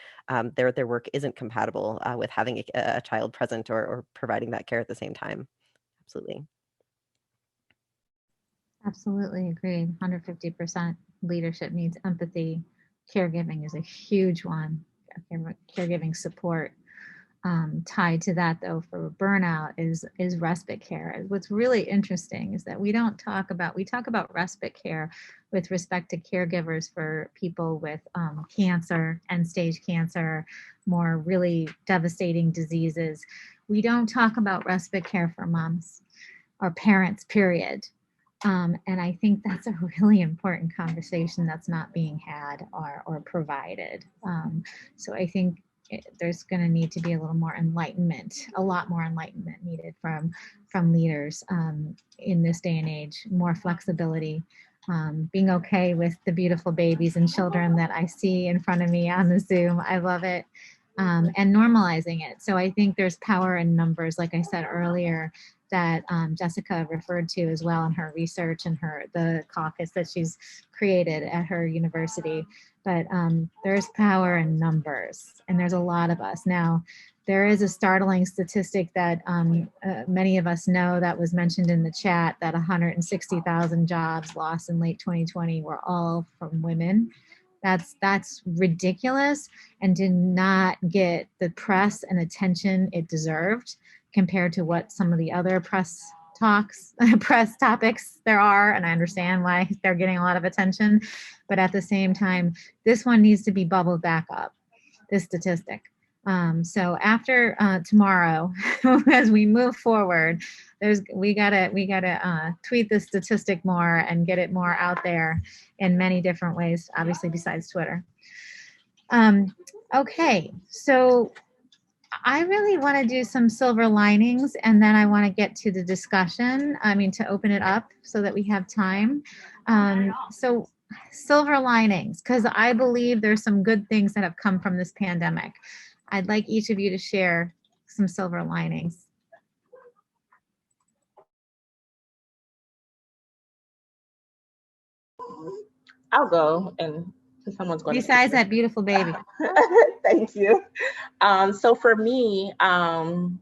work isn't compatible with having a child present or providing that care at the same time. Absolutely. Absolutely agreed. 150%. Leadership needs empathy. Caregiving is a huge one. caregiving support tied to that, though, for burnout is respite care. What's really interesting is that we talk about respite care with respect to caregivers for people with cancer, end-stage cancer, more really devastating diseases. We don't talk about respite care for moms or parents, period. And I think that's a really important conversation that's not being had or provided. So I think there's going to need to be a lot more enlightenment needed from leaders in this day and age, more flexibility, being okay with the beautiful babies and children that I see in front of me on the Zoom. I love it. And normalizing it. So I think there's power in numbers, like I said earlier, that Jessica referred to as well in her research and the caucus that she's created at her university. But there's power in numbers, and there's a lot of us. Now, there is a startling statistic that many of us know that was mentioned in the chat, that 160,000 jobs lost in late 2020 were all from women. That's ridiculous and did not get the press and attention it deserved compared to what some of the other press topics there are. And I understand why they're getting a lot of attention, but at the same time, this one needs to be bubbled back up, this statistic. So after tomorrow, as we move forward, we gotta tweet the statistic more and get it more out there in many different ways, obviously besides Twitter. Okay, so I really want to do some silver linings, and then I want to get to the discussion. To open it up so that we have time. So silver linings, because I believe there's some good things that have come from this pandemic. I'd like each of you to share some silver linings. I'll go, and someone's going. Besides that beautiful baby. Thank you. So for me, the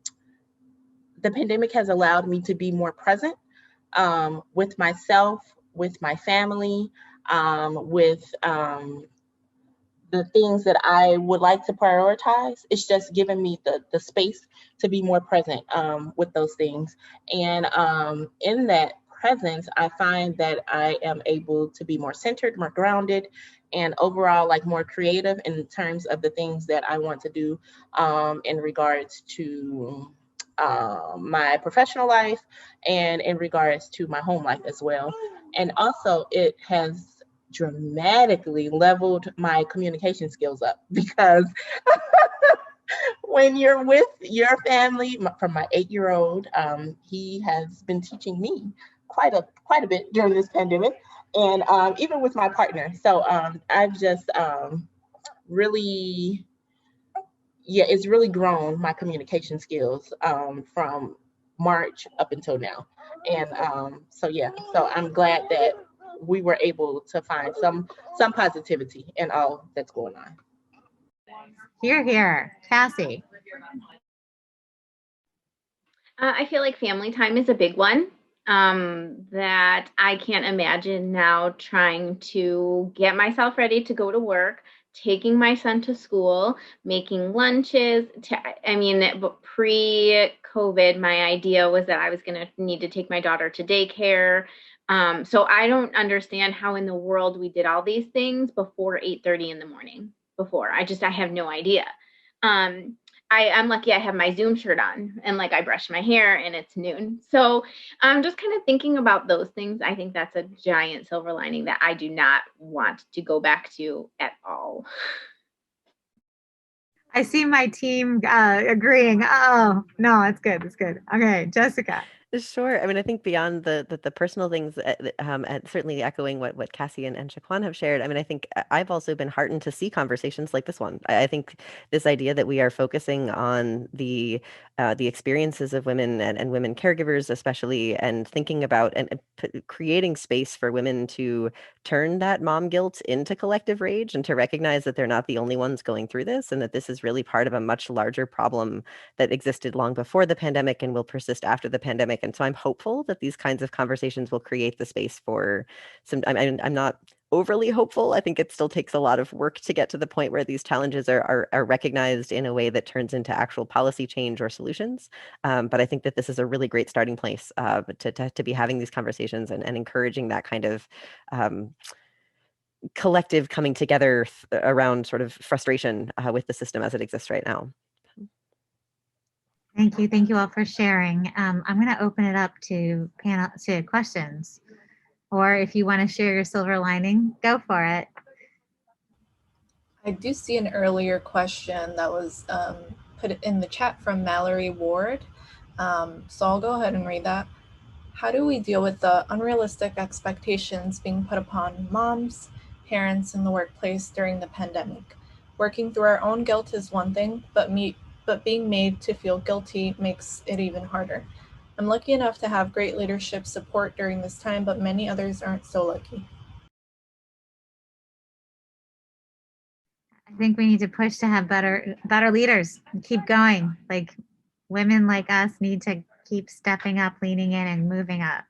pandemic has allowed me to be more present with myself, with my family, with the things that I would like to prioritize. It's just given me the space to be more present with those things. And in that presence, I find that I am able to be more centered, more grounded, and overall more creative in terms of the things that I want to do in regards to my professional life and in regards to my home life as well. And also it has dramatically leveled my communication skills up, because when you're with your family, from my 8-year-old, he has been teaching me quite a bit during this pandemic, and even with my partner. So I've just really, it's really grown my communication skills from March up until now. And so I'm glad that we were able to find some positivity in all that's going on. Hear, hear. Cassie. I feel like family time is a big one. That I can't imagine now trying to get myself ready to go to work, taking my son to school, making lunches. Pre-COVID, my idea was that I was going to need to take my daughter to daycare. So I don't understand how in the world we did all these things before 8:30 in the morning. I have no idea. I'm lucky I have my Zoom shirt on, and I brush my hair and it's noon. So I'm just kind of thinking about those things. I think that's a giant silver lining that I do not want to go back to at all. I see my team agreeing. Oh, no, it's good. It's good. Okay, Jessica. Sure. I think beyond the personal things, and certainly echoing what Cassie and Shaquan have shared, I think I've also been heartened to see conversations like this one. I think this idea that we are focusing on the experiences of women and women caregivers especially, and thinking about and creating space for women to turn that mom guilt into collective rage, and to recognize that they're not the only ones going through this, and that this is really part of a much larger problem that existed long before the pandemic and will persist after the pandemic. And so I'm hopeful that these kinds of conversations will create the space for some, I'm not overly hopeful. I think it still takes a lot of work to get to the point where these challenges are recognized in a way that turns into actual policy change or solutions. But I think that this is a really great starting place to be having these conversations and encouraging that kind of collective coming together around sort of frustration with the system as it exists right now. Thank you. Thank you all for sharing. I'm going to open it up to questions, or if you want to share your silver lining, go for it. I do see an earlier question that was put in the chat from Mallory Ward. So I'll go ahead and read that. How do we deal with the unrealistic expectations being put upon moms, parents in the workplace during the pandemic? Working through our own guilt is one thing, but being made to feel guilty makes it even harder. I'm lucky enough to have great leadership support during this time, but many others aren't so lucky. I think we need to push to have better leaders. Keep going. Like, women like us need to keep stepping up, leaning in, and moving up.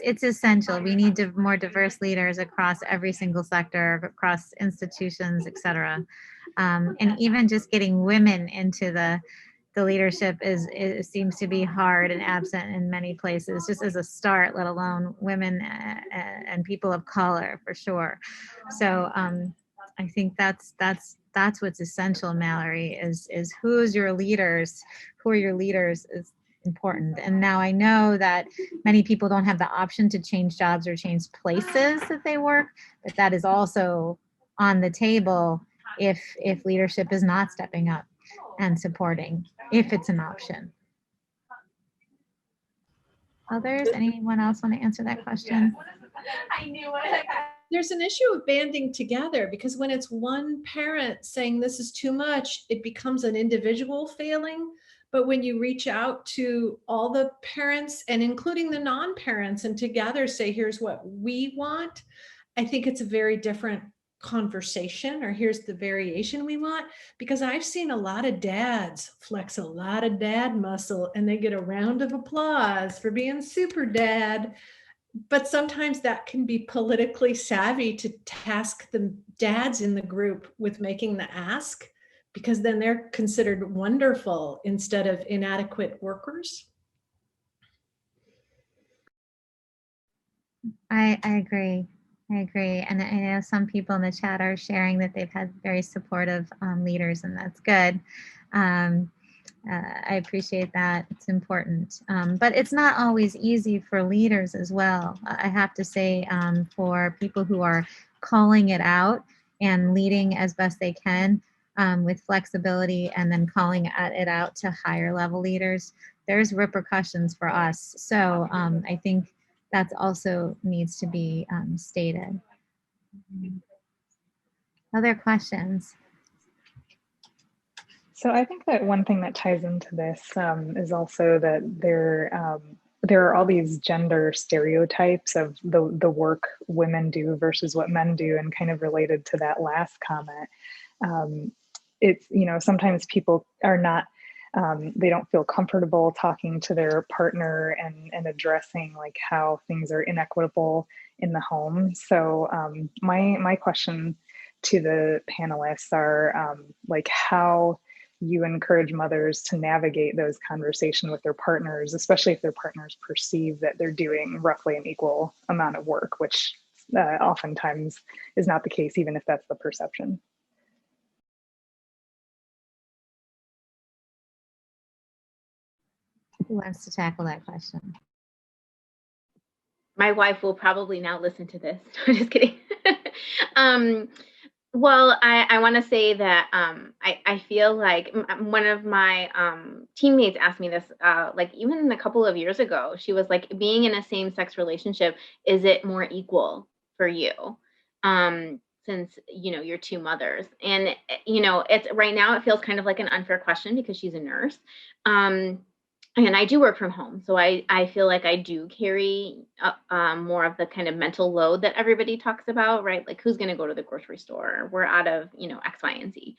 It's essential. We need more diverse leaders across every single sector, across institutions, etc. And even just getting women into the leadership seems to be hard and absent in many places, just as a start, let alone women and people of color, for sure. So I think that's what's essential, Mallory, is who's your leaders, who are your leaders is important. And now I know that many people don't have the option to change jobs or change places that they work, but that is also on the table if leadership is not stepping up and supporting, if it's an option. Others, anyone else want to answer that question? I knew it. There's an issue of banding together, because when it's one parent saying this is too much, it becomes an individual failing. But when you reach out to all the parents and including the non-parents and together say, here's what we want, I think it's a very different conversation, or here's the variation we want. Because I've seen a lot of dads flex a lot of dad muscle and they get a round of applause for being super dad. But sometimes that can be politically savvy to task the dads in the group with making the ask, because then they're considered wonderful instead of inadequate workers. I agree. I agree. And I know some people in the chat are sharing that they've had very supportive leaders, and that's good. I appreciate that. It's important. But it's not always easy for leaders as well. I have to say, for people who are calling it out and leading as best they can with flexibility, and then calling it out to higher level leaders, there's repercussions for us. So I think that also needs to be stated. Other questions? So I think that one thing that ties into this is also that there are all these gender stereotypes of the work women do versus what men do, and kind of related to that last comment. It's, sometimes people are not, they don't feel comfortable talking to their partner and addressing like how things are inequitable in the home. So my question to the panelists are like how you encourage mothers to navigate those conversations with their partners, especially if their partners perceive that they're doing roughly an equal amount of work, which oftentimes is not the case, even if that's the perception. Who wants to tackle that question? My wife will probably now listen to this. I'm just kidding. Well, I want to say that I feel like one of my teammates asked me this, like even a couple of years ago. She was like, being in a same-sex relationship, is it more equal for you? Since, you're two mothers. And, it's right now it feels kind of like an unfair question because she's a nurse. and I do work from home. So I feel like I do carry more of the kind of mental load that everybody talks about, right? Like who's going to go to the grocery store? We're out of, X, Y, and Z.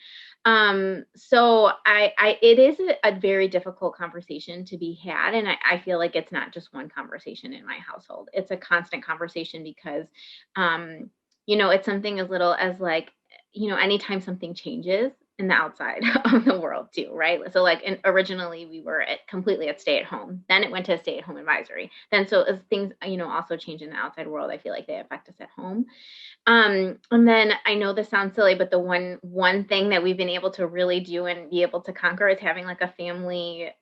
So it is a very difficult conversation to be had. And I feel like it's not just one conversation in my household. It's a constant conversation because, it's something as little as like, anytime something changes in the outside of the world too, right? So like originally we were completely at stay at home. Then it went to stay at home advisory. Then so as things, also change in the outside world, I feel like they affect us at home. And then I know this sounds silly, but the one thing that we've been able to really do and be able to conquer is having like a family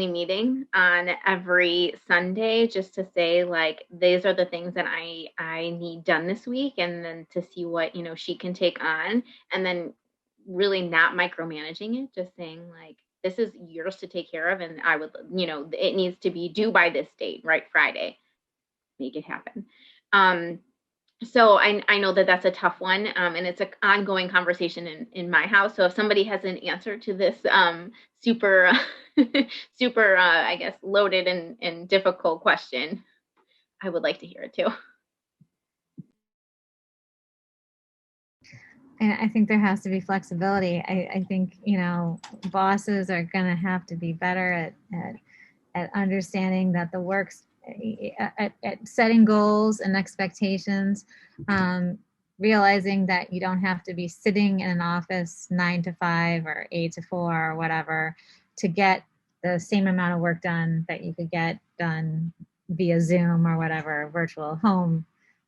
meeting on every Sunday, just to say like these are the things that I need done this week, and then to see what she can take on, and then really not micromanaging it, just saying like this is yours to take care of, and I would it needs to be due by this date, right? Friday, make it happen. So I know that that's a tough one, and it's an ongoing conversation in my house. So if somebody has an answer to this super, super, I guess, loaded and difficult question, I would like to hear it too. And I think there has to be flexibility. I think, bosses are going to have to be better at understanding that the work's at setting goals and expectations, realizing that you don't have to be sitting in an office 9 to 5 or 8 to 4 or whatever to get the same amount of work done that you could get done via Zoom or whatever, virtual home,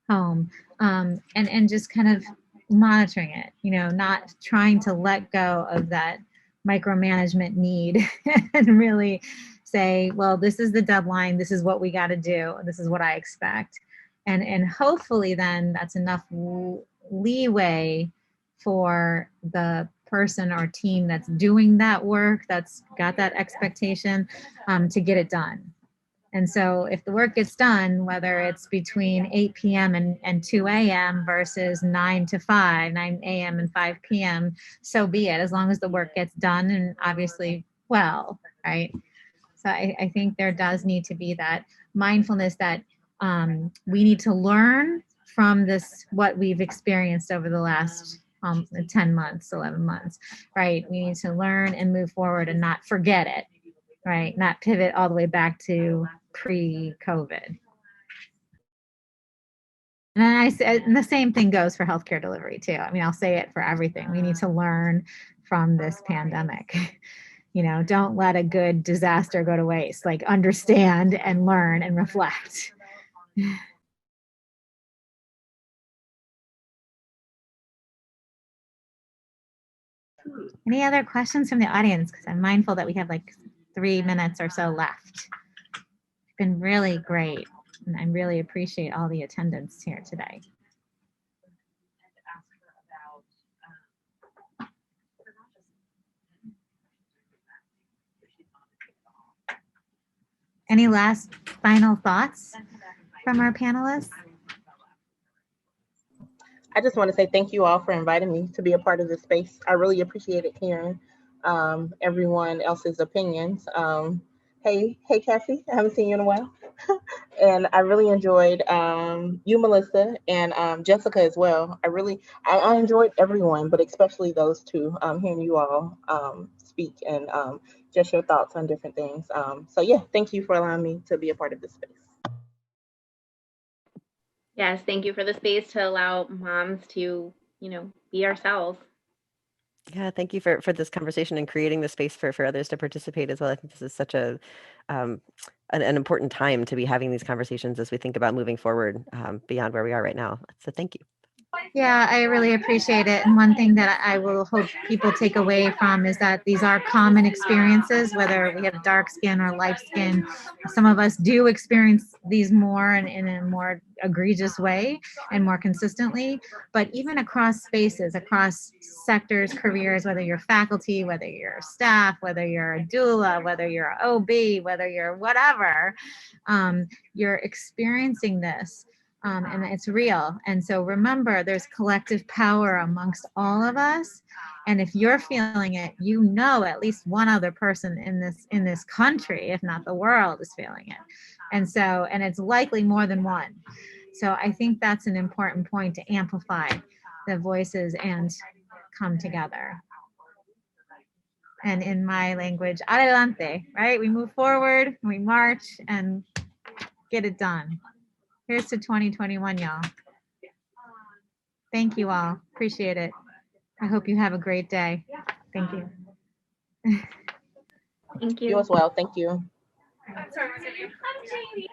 and just kind of monitoring it, not trying to let go of that micromanagement need and really say, well, this is the deadline, this is what we got to do, this is what I expect, and hopefully then that's enough leeway for the person or team that's doing that work, that's got that expectation, to get it done. And so if the work gets done, whether it's between 8 p.m. and 2 a.m. versus 9 to 5, 9 a.m. and 5 p.m., so be it, as long as the work gets done and obviously well, right? So I think there does need to be that mindfulness that we need to learn from this, what we've experienced over the last 10 months, 11 months, right? We need to learn and move forward and not forget it, right? Not pivot all the way back to pre-COVID. And the same thing goes for healthcare delivery too. I mean, I'll say it for everything. We need to learn from this pandemic. Don't let a good disaster go to waste. Like understand and learn and reflect. Any other questions from the audience? Because I'm mindful that we have like 3 minutes or so left. It's been really great. And I really appreciate all the attendance here today. Any last final thoughts from our panelists? I just want to say thank you all for inviting me to be a part of this space. I really appreciated hearing everyone else's opinions. Hey, Cassie, I haven't seen you in a while. And I really enjoyed you, Melissa, and Jessica as well. I enjoyed everyone, but especially those two, hearing you all speak and just your thoughts on different things. So yeah, thank you for allowing me to be a part of this space. Yes, thank you for the space to allow moms to, be ourselves. Yeah, thank you for this conversation and creating the space for others to participate as well. I think this is such an important time to be having these conversations as we think about moving forward beyond where we are right now. So thank you. Yeah, I really appreciate it. And one thing that I will hope people take away from is that these are common experiences, whether we have dark skin or light skin. Some of us do experience these more and in a more egregious way and more consistently. But even across spaces, across sectors, careers, whether you're faculty, whether you're staff, whether you're a doula, whether you're an OB, whether you're whatever, you're experiencing this. And it's real. And so remember, there's collective power amongst all of us. And if you're feeling it, you know at least one other person in this country, if not the world, is feeling it. And so, and it's likely more than one. So I think that's an important point, to amplify the voices and come together. And in my language, adelante, right? We move forward, we march, and get it done. Here's to 2021, y'all. Thank you all. Appreciate it. I hope you have a great day. Thank you. Thank You you. as well. Thank you. I'm sorry.